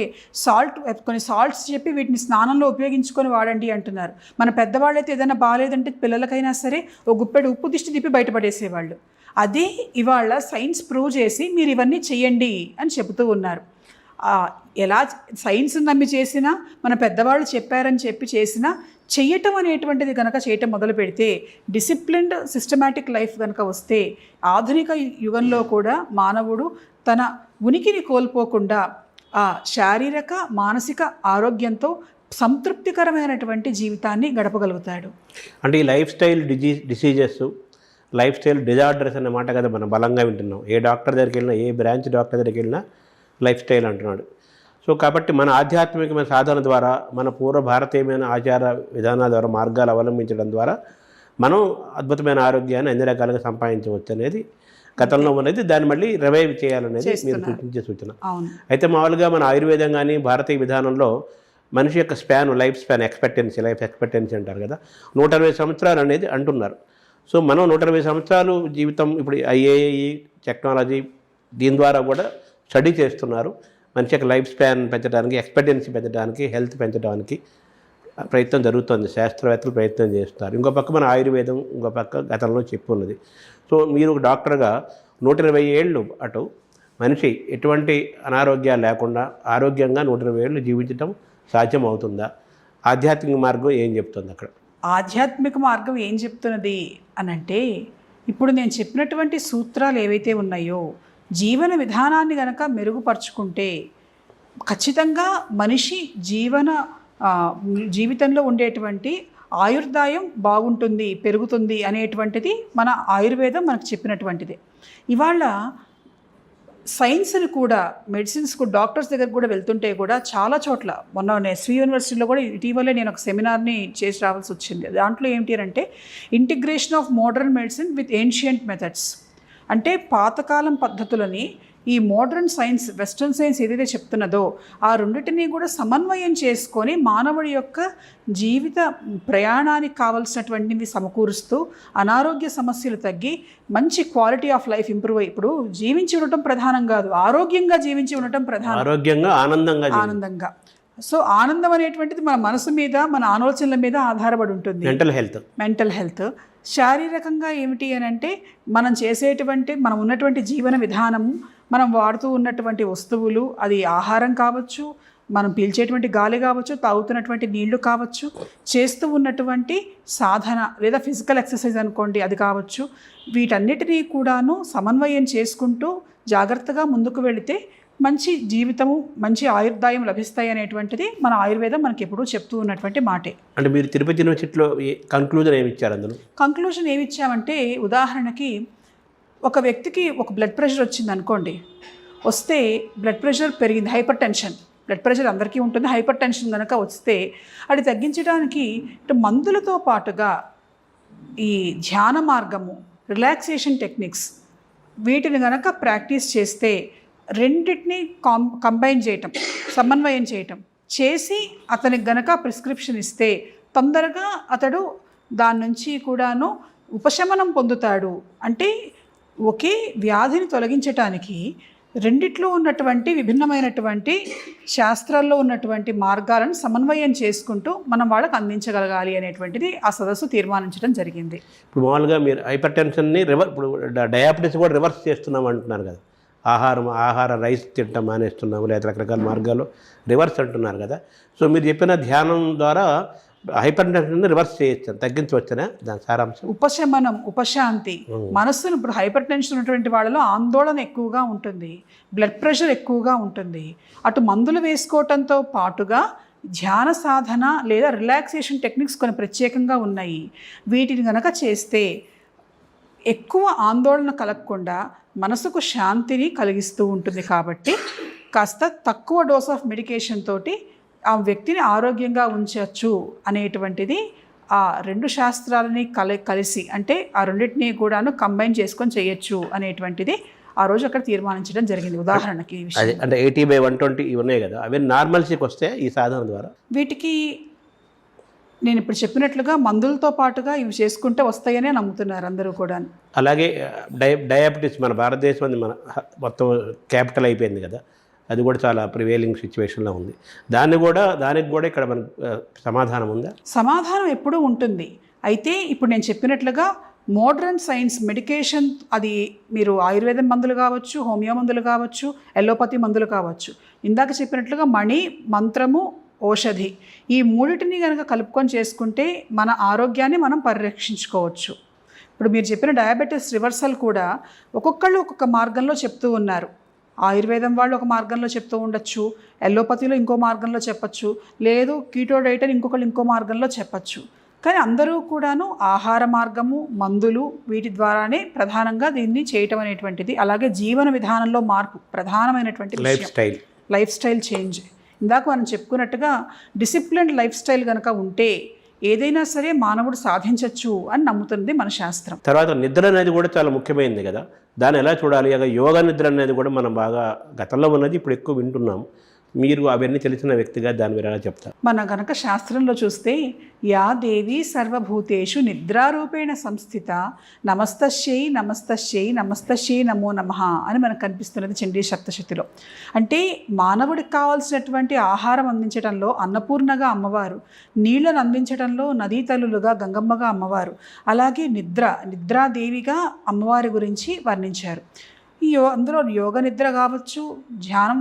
కొన్ని సాల్ట్స్ చెప్పి వీటిని స్నానంలో ఉపయోగించుకొని వాడండి అంటున్నారు. మన పెద్దవాళ్ళైతే ఏదైనా బాగాలేదంటే పిల్లలకైనా సరే ఒక గుప్పెడు ఉప్పు దిష్టి తిప్పి బయటపడేసేవాళ్ళు. అదే ఇవాళ సైన్స్ ప్రూవ్ చేసి మీరు ఇవన్నీ చెయ్యండి అని చెబుతూ ఉన్నారు. ఎలా సైన్స్ నమ్మి చేసినా, మన పెద్దవాళ్ళు చెప్పారని చెప్పి చేసినా, చెయ్యటం అనేటువంటిది కనుక చేయటం మొదలు పెడితే, డిసిప్లిన్డ్ సిస్టమాటిక్ లైఫ్ కనుక వస్తే ఆధునిక యుగంలో కూడా మానవుడు తన ఉనికిని కోల్పోకుండా ఆ శారీరక మానసిక ఆరోగ్యంతో సంతృప్తికరమైనటువంటి జీవితాన్ని గడపగలుగుతాడు. అంటే ఈ life style diseases, life style disorders అనే మాట కదా మనం బలంగా వింటున్నాం. ఏ డాక్టర్ దగ్గరికి వెళ్ళినా, ఏ బ్రాంచ్ డాక్టర్ దగ్గరికి వెళ్ళినా లైఫ్ స్టైల్ అంటున్నాడు. సో కాబట్టి మన ఆధ్యాత్మికమైన సాధన ద్వారా, మన పూర్వ భారతీయమైన ఆచార విధానాల ద్వారా, మార్గాలు అవలంబించడం ద్వారా మనం అద్భుతమైన ఆరోగ్యాన్ని అన్ని రకాలుగా సంపాదించవచ్చు అనేది గతంలో ఉన్నది. దాన్ని మళ్ళీ రివైవ్ చేయాలనేది మీరు సూచించే సూచన. అయితే మామూలుగా మన ఆయుర్వేదం కానీ భారతీయ విధానంలో మనిషి యొక్క లైఫ్ స్పాన్ లైఫ్ ఎక్స్పెక్టెన్సీ అంటారు కదా, 120 సంవత్సరాలు అనేది అంటున్నారు. సో మనం 120 సంవత్సరాలు జీవితం ఇప్పుడు ఐఏఈ టెక్నాలజీ దీని ద్వారా కూడా స్టడీ చేస్తున్నారు. మనిషి యొక్క లైఫ్ స్పాన్ పెంచడానికి, ఎక్స్పెక్టెన్సీ పెంచడానికి, హెల్త్ పెంచడానికి ప్రయత్నం జరుగుతుంది. శాస్త్రవేత్తలు ప్రయత్నం చేస్తారు. ఇంకో పక్క మన ఆయుర్వేదం, ఇంకో పక్క గతంలో చెప్పున్నది. సో మీరు ఒక డాక్టర్గా 120 ఏళ్ళు అటు మనిషి ఎటువంటి అనారోగ్యాలు లేకుండా ఆరోగ్యంగా 120 ఏళ్ళు జీవించడం సాధ్యం అవుతుందా? ఆధ్యాత్మిక మార్గం ఏం చెప్తుంది అక్కడ? ఆధ్యాత్మిక మార్గం ఏం చెప్తున్నది అనంటే, ఇప్పుడు నేను చెప్పినటువంటి సూత్రాలు ఏవైతే ఉన్నాయో జీవన విధానాన్ని కనుక మెరుగుపరుచుకుంటే ఖచ్చితంగా మనిషి జీవితంలో ఉండేటువంటి ఆయుర్దాయం బాగుంటుంది, పెరుగుతుంది అనేటువంటిది మన ఆయుర్వేదం మనకు చెప్పినటువంటిది. ఇవాళ సైన్స్ని కూడా, మెడిసిన్స్కు డాక్టర్స్ దగ్గర కూడా వెళ్తుంటే కూడా చాలా చోట్ల, మొన్న ఎస్వి యూనివర్సిటీలో కూడా ఇటీవలే నేను ఒక సెమినార్ని చేసి రావాల్సి వచ్చింది. దాంట్లో ఏంటి అంటే integration of modern medicine with ancient methods. అంటే పాతకాలం పద్ధతులని ఈ మోడర్న్ సైన్స్, వెస్ట్రన్ సైన్స్ ఏదైతే చెప్తున్నదో ఆ రెండింటినీ కూడా సమన్వయం చేసుకొని మానవుడి యొక్క జీవిత ప్రయాణానికి కావలసినటువంటివి సమకూరుస్తూ అనారోగ్య సమస్యలు తగ్గి మంచి క్వాలిటీ ఆఫ్ లైఫ్ ఇంప్రూవ్ అయ్యి, ఇప్పుడు జీవించి ఉండటం ప్రధానం కాదు, ఆరోగ్యంగా జీవించి ఉండటం ప్రధానం, ఆరోగ్యంగా ఆనందంగా. సో ఆనందం అనేటువంటిది మన మనసు మీద, మన ఆలోచనల మీద ఆధారపడి ఉంటుంది. మెంటల్ హెల్త్ శారీరకంగా ఏమిటి అని అంటే మనం ఉన్నటువంటి జీవన విధానము, మనం వాడుతూ ఉన్నటువంటి వస్తువులు, అది ఆహారం కావచ్చు, మనం పీల్చేటువంటి గాలి కావచ్చు, తాగుతున్నటువంటి నీళ్లు కావచ్చు, చేస్తూ ఉన్నటువంటి సాధన లేదా ఫిజికల్ ఎక్సర్సైజ్ అనుకోండి అది కావచ్చు, వీటన్నిటినీ కూడాను సమన్వయం చేసుకుంటూ జాగ్రత్తగా ముందుకు వెళితే మంచి జీవితము, మంచి ఆయుర్దాయం లభిస్తాయి అనేటువంటిది మన ఆయుర్వేదం మనకి ఎప్పుడూ చెప్తూ ఉన్నటువంటి మాటే. అంటే మీరు తిరుపతి యూనివర్సిటీలో కంక్లూజన్ ఏమి ఇచ్చారు అందులో? కంక్లూజన్ ఏమి ఇచ్చామంటే, ఉదాహరణకి ఒక వ్యక్తికి ఒక బ్లడ్ ప్రెషర్ వచ్చింది అనుకోండి, వస్తే బ్లడ్ ప్రెషర్ పెరిగింది, హైపర్ టెన్షన్, బ్లడ్ ప్రెషర్ అందరికీ ఉంటుంది, హైపర్ టెన్షన్ కనుక వస్తే అది తగ్గించడానికి ఇటు మందులతో పాటుగా ఈ ధ్యాన మార్గము, రిలాక్సేషన్ టెక్నిక్స్ వీటిని కనుక ప్రాక్టీస్ చేస్తే, రెండింటిని కంబైన్ చేయటం, సమన్వయం చేయటం చేసి అతనికి గనక ప్రిస్క్రిప్షన్ ఇస్తే తొందరగా అతడు దాని నుంచి కూడాను ఉపశమనం పొందుతాడు. అంటే ఒకే వ్యాధిని తొలగించటానికి రెండిట్లో ఉన్నటువంటి విభిన్నమైనటువంటి శాస్త్రాల్లో ఉన్నటువంటి మార్గాలను సమన్వయం చేసుకుంటూ మనం వాళ్ళకి అందించగలగాలి అనేటువంటిది ఆ సదస్సు తీర్మానించడం జరిగింది. ఇప్పుడు మామూలుగా మీరు హైపర్ టెన్షన్ని ఇప్పుడు డయాబెటీస్ కూడా రివర్స్ చేస్తున్నాం అంటున్నారు కదా, ఆహార రైస్ తింటాం మానేస్తున్నాము, లేదా రకరకాల మార్గాలు రివర్స్ అంటున్నారు కదా. సో మీరు చెప్పిన ధ్యానం ద్వారా హైపర్ టెన్షన్ రివర్స్ చేయొచ్చు, తగ్గించవచ్చునా దాని సారాంశం? ఉపశమనం, ఉపశాంతి. మనస్సును ఇప్పుడు హైపర్ టెన్షన్ ఉన్నటువంటి వాళ్ళలో ఆందోళన ఎక్కువగా ఉంటుంది, బ్లడ్ ప్రెషర్ ఎక్కువగా ఉంటుంది. అటు మందులు వేసుకోవటంతో పాటుగా ధ్యాన సాధన లేదా రిలాక్సేషన్ టెక్నిక్స్ కొన్ని ప్రత్యేకంగా ఉన్నాయి. వీటిని కనుక చేస్తే ఎక్కువ ఆందోళన కలగకుండా మనసుకు శాంతిని కలిగిస్తూ ఉంటుంది. కాబట్టి కాస్త తక్కువ డోస్ ఆఫ్ మెడికేషన్ తోటి ఆ వ్యక్తిని ఆరోగ్యంగా ఉంచవచ్చు అనేటువంటిది ఆ రెండు శాస్త్రాలని కలిసి, అంటే ఆ రెండింటినీ కూడాను కంబైన్ చేసుకొని చేయొచ్చు అనేటువంటిది ఆ రోజు అక్కడ తీర్మానించడం జరిగింది. ఉదాహరణకి అంటే 80/120 ఇవి ఉన్నాయి కదా, అవి నార్మల్సీకి వస్తే ఈ సాధన ద్వారా వీటికి నేను ఇప్పుడు చెప్పినట్లుగా మందులతో పాటుగా ఇవి చేసుకుంటే వస్తాయనే నమ్ముతున్నారు అందరూ కూడా. అలాగే డయాబెటీస్ మన భారతదేశం అది మన మొత్తం క్యాపిటల్ అయిపోయింది కదా, అది కూడా చాలా ప్రివేలింగ్ సిచ్యువేషన్లో ఉంది. దానికి కూడా ఇక్కడ మనకు సమాధానం ఉందా? సమాధానం ఎప్పుడూ ఉంటుంది. అయితే ఇప్పుడు నేను చెప్పినట్లుగా మోడర్న్ సైన్స్ మెడికేషన్, అది మీరు ఆయుర్వేదం మందులు కావచ్చు, హోమియో మందులు కావచ్చు, ఎలోపతి మందులు కావచ్చు, ఇందాక చెప్పినట్లుగా మణి, మంత్రము, ఔషధి, ఈ మూడింటిని కనుక కలుపుకొని చేసుకుంటే మన ఆరోగ్యాన్ని మనం పరిరక్షించుకోవచ్చు. ఇప్పుడు మీరు చెప్పిన డయాబెటీస్ రివర్సల్ కూడా ఒక్కొక్కళ్ళు ఒక్కొక్క మార్గంలో చెప్తూ ఉన్నారు. ఆయుర్వేదం వాళ్ళు ఒక మార్గంలో చెప్తూ ఉండొచ్చు, ఎలోపతిలో ఇంకో మార్గంలో చెప్పచ్చు, లేదు కీటో డైట్ అని ఇంకొకళ్ళు ఇంకో మార్గంలో చెప్పచ్చు. కానీ అందరూ కూడాను ఆహార మార్గము, మందులు, వీటి ద్వారానే ప్రధానంగా దీన్ని చేయటం అనేటువంటిది. అలాగే జీవన విధానంలో మార్పు ప్రధానమైనటువంటి లైఫ్ స్టైల్ చేంజ్. ఇందాక మనం చెప్పుకున్నట్టుగా డిసిప్లిన్డ్ లైఫ్ స్టైల్ కనుక ఉంటే ఏదైనా సరే మానవుడు సాధించవచ్చు అని నమ్ముతుంది మన శాస్త్రం. తర్వాత నిద్ర అనేది కూడా చాలా ముఖ్యమైనది కదా, దాన్ని ఎలా చూడాలి? యోగా నిద్ర అనేది కూడా మనం బాగా గతంలో ఉన్నది, ఇప్పుడు ఎక్కువ వింటున్నాం. మీరు అవన్నీ తెలిసిన వ్యక్తిగా దాని మీద ఎలా చెప్తారు? మన గనక శాస్త్రంలో చూస్తే, యా దేవి సర్వభూతేషు నిద్రారూపేణ సంస్థిత నమస్తశ్యై నమస్తశ్యై నమస్తశ్యై నమో నమః అని మనకు కనిపిస్తున్నది చండీ సప్తశతిలో. అంటే మానవుడికి కావాల్సినటువంటి ఆహారం అందించడంలో అన్నపూర్ణగా అమ్మవారు, నీళ్లను అందించడంలో నదీ తల్లులుగా గంగమ్మగా అమ్మవారు, అలాగే నిద్రాదేవిగా అమ్మవారి గురించి వర్ణించారు. అందులో యోగ నిద్ర కావచ్చు, ధ్యానం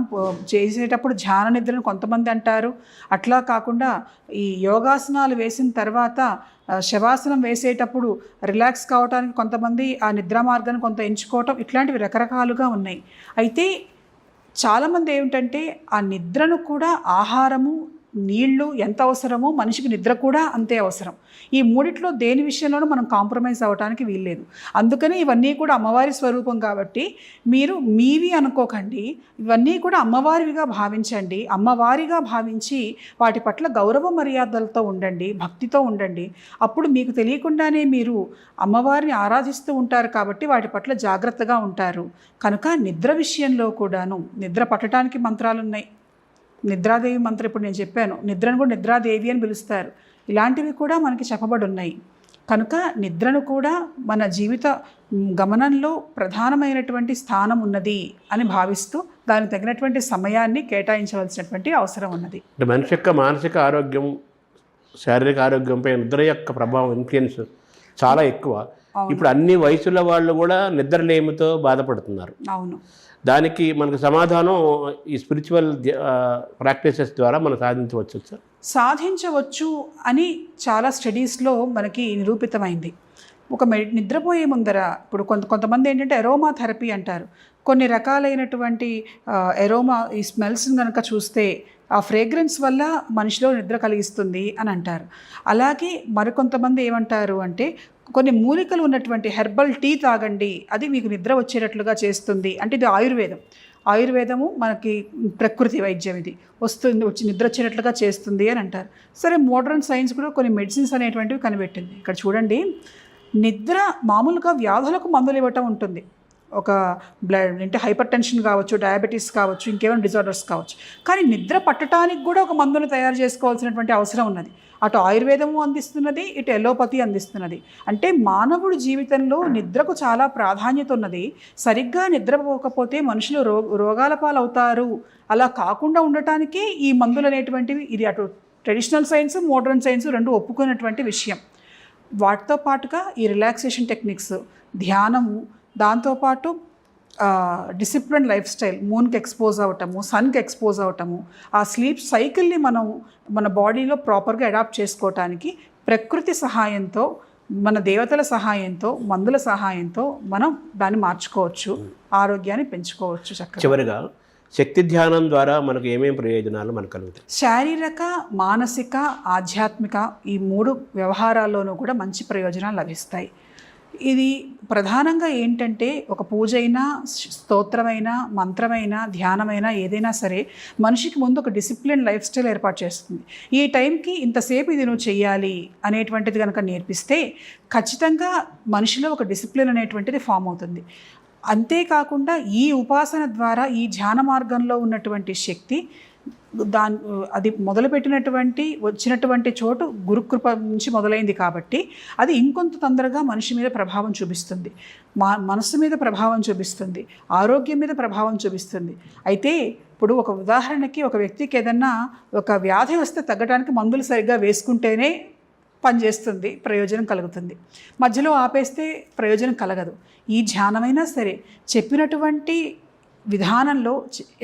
చేసేటప్పుడు ధ్యాన నిద్రను కొంతమంది అంటారు. అట్లా కాకుండా ఈ యోగాసనాలు వేసిన తర్వాత శవాసనం వేసేటప్పుడు రిలాక్స్ కావడానికి కొంతమంది ఆ నిద్ర మార్గాన్ని కొంత ఎంచుకోవటం, ఇట్లాంటివి రకరకాలుగా ఉన్నాయి. అయితే చాలామంది ఏమిటంటే ఆ నిద్రను కూడా ఆహారము, నీళ్లు ఎంత అవసరమో మనిషికి నిద్ర కూడా అంతే అవసరం. ఈ మూడిట్లో దేని విషయంలోనూ మనం కాంప్రమైజ్ అవ్వడానికి వీల్లేదు. అందుకని ఇవన్నీ కూడా అమ్మవారి స్వరూపం కాబట్టి మీరు మీవి అనుకోకండి, ఇవన్నీ కూడా అమ్మవారివిగా భావించండి. అమ్మవారిగా భావించి వాటి పట్ల గౌరవ మర్యాదలతో ఉండండి, భక్తితో ఉండండి. అప్పుడు మీకు తెలియకుండానే మీరు అమ్మవారిని ఆరాధిస్తూ ఉంటారు కాబట్టి వాటి పట్ల జాగ్రత్తగా ఉంటారు. కనుక నిద్ర విషయంలో కూడాను నిద్ర పట్టడానికి మంత్రాలు ఉన్నాయి. నిద్రాదేవి మంత్రం ఇప్పుడు నేను చెప్పాను, నిద్రను కూడా నిద్రాదేవి అని పిలుస్తారు. ఇలాంటివి కూడా మనకి చెప్పబడి ఉన్నాయి. కనుక నిద్రను కూడా మన జీవిత గమనంలో ప్రధానమైనటువంటి స్థానం ఉన్నది అని భావిస్తూ దానికి తగినటువంటి సమయాన్ని కేటాయించవలసినటువంటి అవసరం ఉన్నది. మనిషి యొక్క మానసిక ఆరోగ్యం, శారీరక ఆరోగ్యంపై నిద్ర యొక్క ప్రభావం, ఇన్ఫ్లుయెన్స్ చాలా ఎక్కువ. ఇప్పుడు అన్ని వయసుల వాళ్ళు కూడా నిద్రలేమితో బాధపడుతున్నారు. అవును. దానికి మనకు సమాధానం ఈ స్పిరిచువల్ ప్రాక్టీసెస్ ద్వారా మనం సాధించవచ్చు సార్? సాధించవచ్చు అని చాలా స్టడీస్లో మనకి నిరూపితమైంది. నిద్రపోయే ముందర ఇప్పుడు కొంతమంది ఏంటంటే ఎరోమా థెరపీ అంటారు. కొన్ని రకాలైనటువంటి ఎరోమా ఈ స్మెల్స్ని కనుక చూస్తే ఆ ఫ్రేగ్రెన్స్ వల్ల మనిషిలో నిద్ర కలిగిస్తుంది అని అంటారు. అలాగే మరికొంతమంది ఏమంటారు అంటే కొన్ని మూలికలు ఉన్నటువంటి హెర్బల్ టీ తాగండి, అది మీకు నిద్ర వచ్చేటట్లుగా చేస్తుంది. అంటే ఇది ఆయుర్వేదము మనకి ప్రకృతి వైద్యం, ఇది వచ్చి నిద్ర వచ్చేటట్లుగా చేస్తుంది అని అంటారు. సరే, మోడర్న్ సైన్స్ కూడా కొన్ని మెడిసిన్స్ అనేటువంటివి కనిపెట్టింది. ఇక్కడ చూడండి, నిద్ర మామూలుగా వ్యాధులకు మందులు ఇవ్వటం ఉంటుంది. ఒక బ్లడ్ అంటే హైపర్ టెన్షన్ కావచ్చు, డయాబెటీస్ కావచ్చు, ఇంకేమైనా డిజార్డర్స్ కావచ్చు. కానీ నిద్ర పట్టడానికి కూడా ఒక మందును తయారు చేసుకోవాల్సినటువంటి అవసరం ఉన్నది. అటు ఆయుర్వేదము అందిస్తున్నది, ఇటు ఎలోపతి అందిస్తున్నది. అంటే మానవుడి జీవితంలో నిద్రకు చాలా ప్రాధాన్యత ఉన్నది. సరిగ్గా నిద్రపోకపోతే మనుషులు రోగాల పాలవుతారు. అలా కాకుండా ఉండటానికి ఈ మందులు అనేటువంటివి, ఇది అటు ట్రెడిషనల్ సైన్స్, మోడర్న్ సైన్స్ రెండు ఒప్పుకున్నటువంటి విషయం. వాటితో పాటుగా ఈ రిలాక్సేషన్ టెక్నిక్స్, ధ్యానము, దాంతోపాటు డిసిప్లిన్ లైఫ్ స్టైల్, మూన్కి ఎక్స్పోజ్ అవ్వటము, సన్కి ఎక్స్పోజ్ అవ్వటము, ఆ స్లీప్ సైకిల్ని మనం మన బాడీలో ప్రాపర్గా అడాప్ట్ చేసుకోవటానికి ప్రకృతి సహాయంతో, మన దేవతల సహాయంతో, మందుల సహాయంతో మనం దాన్ని మార్చుకోవచ్చు, ఆరోగ్యాన్ని పెంచుకోవచ్చు. చక్కగా చివరిగా శక్తి ధ్యానం ద్వారా మనకు ఏమేమి ప్రయోజనాలు మనకు కలుగుతాయి? శారీరక, మానసిక, ఆధ్యాత్మిక ఈ 3 వ్యవహారాల్లోనూ కూడా మంచి ప్రయోజనాలు లభిస్తాయి. ఇది ప్రధానంగా ఏంటంటే ఒక పూజ అయినా, స్తోత్రమైనా, మంత్రమైనా, ధ్యానమైనా ఏదైనా సరే మనిషికి ముందు ఒక డిసిప్లిన్ లైఫ్ స్టైల్ ఏర్పాటు చేస్తుంది. ఈ టైంకి ఇంతసేపు ఇది నువ్వు చెయ్యాలి అనేటువంటిది కనుక నేర్పిస్తే ఖచ్చితంగా మనిషిలో ఒక డిసిప్లిన్ అనేటువంటిది ఫామ్ అవుతుంది. అంతేకాకుండా ఈ ఉపాసన ద్వారా, ఈ ధ్యాన మార్గంలో ఉన్నటువంటి శక్తి అది వచ్చినటువంటి చోటు గురుకృప నుంచి మొదలైంది కాబట్టి అది ఇంకొంత తొందరగా మనిషి మీద ప్రభావం చూపిస్తుంది, మనసు మీద ప్రభావం చూపిస్తుంది, ఆరోగ్యం మీద ప్రభావం చూపిస్తుంది. అయితే ఇప్పుడు ఒక ఉదాహరణకి, ఒక వ్యక్తికి ఏదన్నా ఒక వ్యాధి వస్తే తగ్గడానికి మందులు సరిగ్గా వేసుకుంటేనే పనిచేస్తుంది, ప్రయోజనం కలుగుతుంది. మధ్యలో ఆపేస్తే ప్రయోజనం కలగదు. ఈ ధ్యానమైనా సరే చెప్పినటువంటి విధానంలో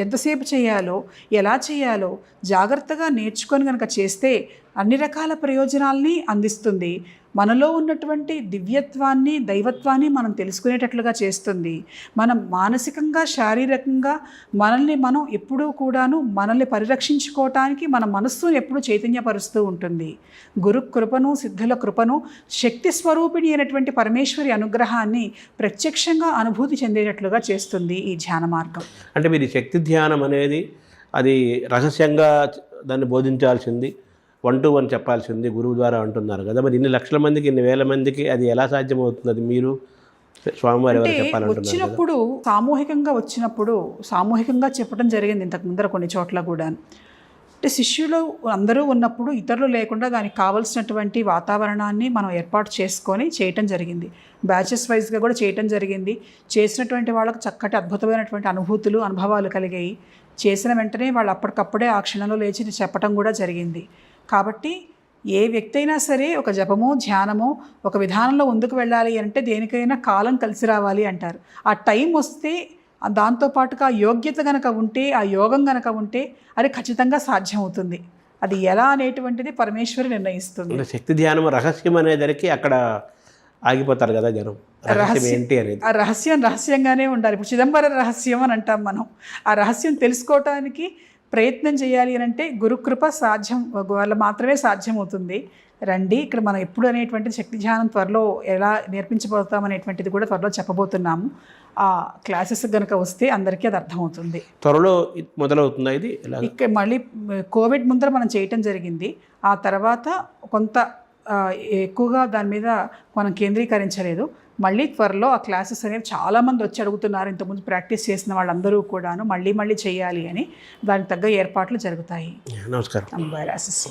ఎంతసేపు చేయాలో, ఎలా చేయాలో జాగ్రత్తగా నేర్చుకొని కనుక చేస్తే అన్ని రకాల ప్రయోజనాల్ని అందిస్తుంది. మనలో ఉన్నటువంటి దివ్యత్వాన్ని, దైవత్వాన్ని మనం తెలుసుకునేటట్లుగా చేస్తుంది. మనం మానసికంగా, శారీరకంగా మనల్ని మనం ఎప్పుడూ కూడాను మనల్ని పరిరక్షించుకోవటానికి మన మనస్సును ఎప్పుడూ చైతన్యపరుస్తూ ఉంటుంది. గురు కృపను, సిద్ధుల కృపను, శక్తి స్వరూపిణి అయినటువంటి పరమేశ్వరి అనుగ్రహాన్ని ప్రత్యక్షంగా అనుభూతి చెందేటట్లుగా చేస్తుంది ఈ ధ్యాన మార్గం. అంటే మీరు శక్తి ధ్యానం అనేది అది రహస్యంగా దాన్ని బోధించాల్సింది, 1 to 1 చెప్పాల్సింది గురువు ద్వారా అంటున్నారు కదా. మరి ఇన్ని లక్షల మందికి, ఇన్ని వేల మందికి అది ఎలా సాధ్యమవుతుంది? అది మీరు స్వామివారి ఎవరు చెప్పాలంటున్నారు? వచ్చినప్పుడు సామూహికంగా చెప్పడం జరిగింది ఇంతకు ముందర కొన్ని చోట్ల కూడా. అంటే శిష్యులు అందరూ ఉన్నప్పుడు ఇతరులు లేకుండా దానికి కావాల్సినటువంటి వాతావరణాన్ని మనం ఏర్పాటు చేసుకొని చేయటం జరిగింది. బ్యాచెస్ వైజ్గా కూడా చేయటం జరిగింది. చేసినటువంటి వాళ్ళకు చక్కటి అద్భుతమైనటువంటి అనుభవాలు కలిగాయి. చేసిన వెంటనే వాళ్ళు అప్పటికప్పుడే ఆ క్షణంలో లేచి చెప్పటం కూడా జరిగింది. కాబట్టి ఏ వ్యక్తి అయినా సరే ఒక జపమో, ధ్యానమో, ఒక విధానంలో ముందుకు వెళ్ళాలి అంటే దేనికైనా కాలం కలిసి రావాలి అంటారు. ఆ టైం వస్తే, దాంతోపాటుగా యోగ్యత కనుక ఉంటే, ఆ యోగం కనుక ఉంటే అది ఖచ్చితంగా సాధ్యమవుతుంది. అది ఎలా అనేటువంటిది పరమేశ్వరి నిర్ణయిస్తుంది. శక్తి ధ్యానం రహస్యం అనేదానికి అక్కడ ఆగిపోతారు కదా జనం. ఆ రహస్యంగానే ఉండాలి. ఇప్పుడు చిదంబర రహస్యం అని అంటాం మనం. ఆ రహస్యం తెలుసుకోవటానికి ప్రయత్నం చేయాలి అని అంటే గురుకృప వల్ల మాత్రమే సాధ్యమవుతుంది. రండి, ఇక్కడ మనం ఎప్పుడు అనేటువంటిది శక్తి ధ్యానం త్వరలో ఎలా నేర్పించబోతాం అనేటువంటిది కూడా త్వరలో చెప్పబోతున్నాము. ఆ క్లాసెస్ కనుక వస్తే అందరికీ అది అర్థమవుతుంది. త్వరలో మొదలవుతుందా ఇది? ఇక్కడ మళ్ళీ కోవిడ్ ముందర మనం చేయటం జరిగింది. ఆ తర్వాత కొంత ఎక్కువగా దాని మీద మనం కేంద్రీకరించలేదు. మళ్ళీ త్వరలో ఆ క్లాసెస్ అనేవి చాలామంది వచ్చి అడుగుతున్నారు. ఇంతకుముందు ప్రాక్టీస్ చేసిన వాళ్ళందరూ కూడాను మళ్ళీ చేయాలి అని దానికి తగ్గ ఏర్పాట్లు జరుగుతాయి. నమస్కారం. అంబారాసిస్.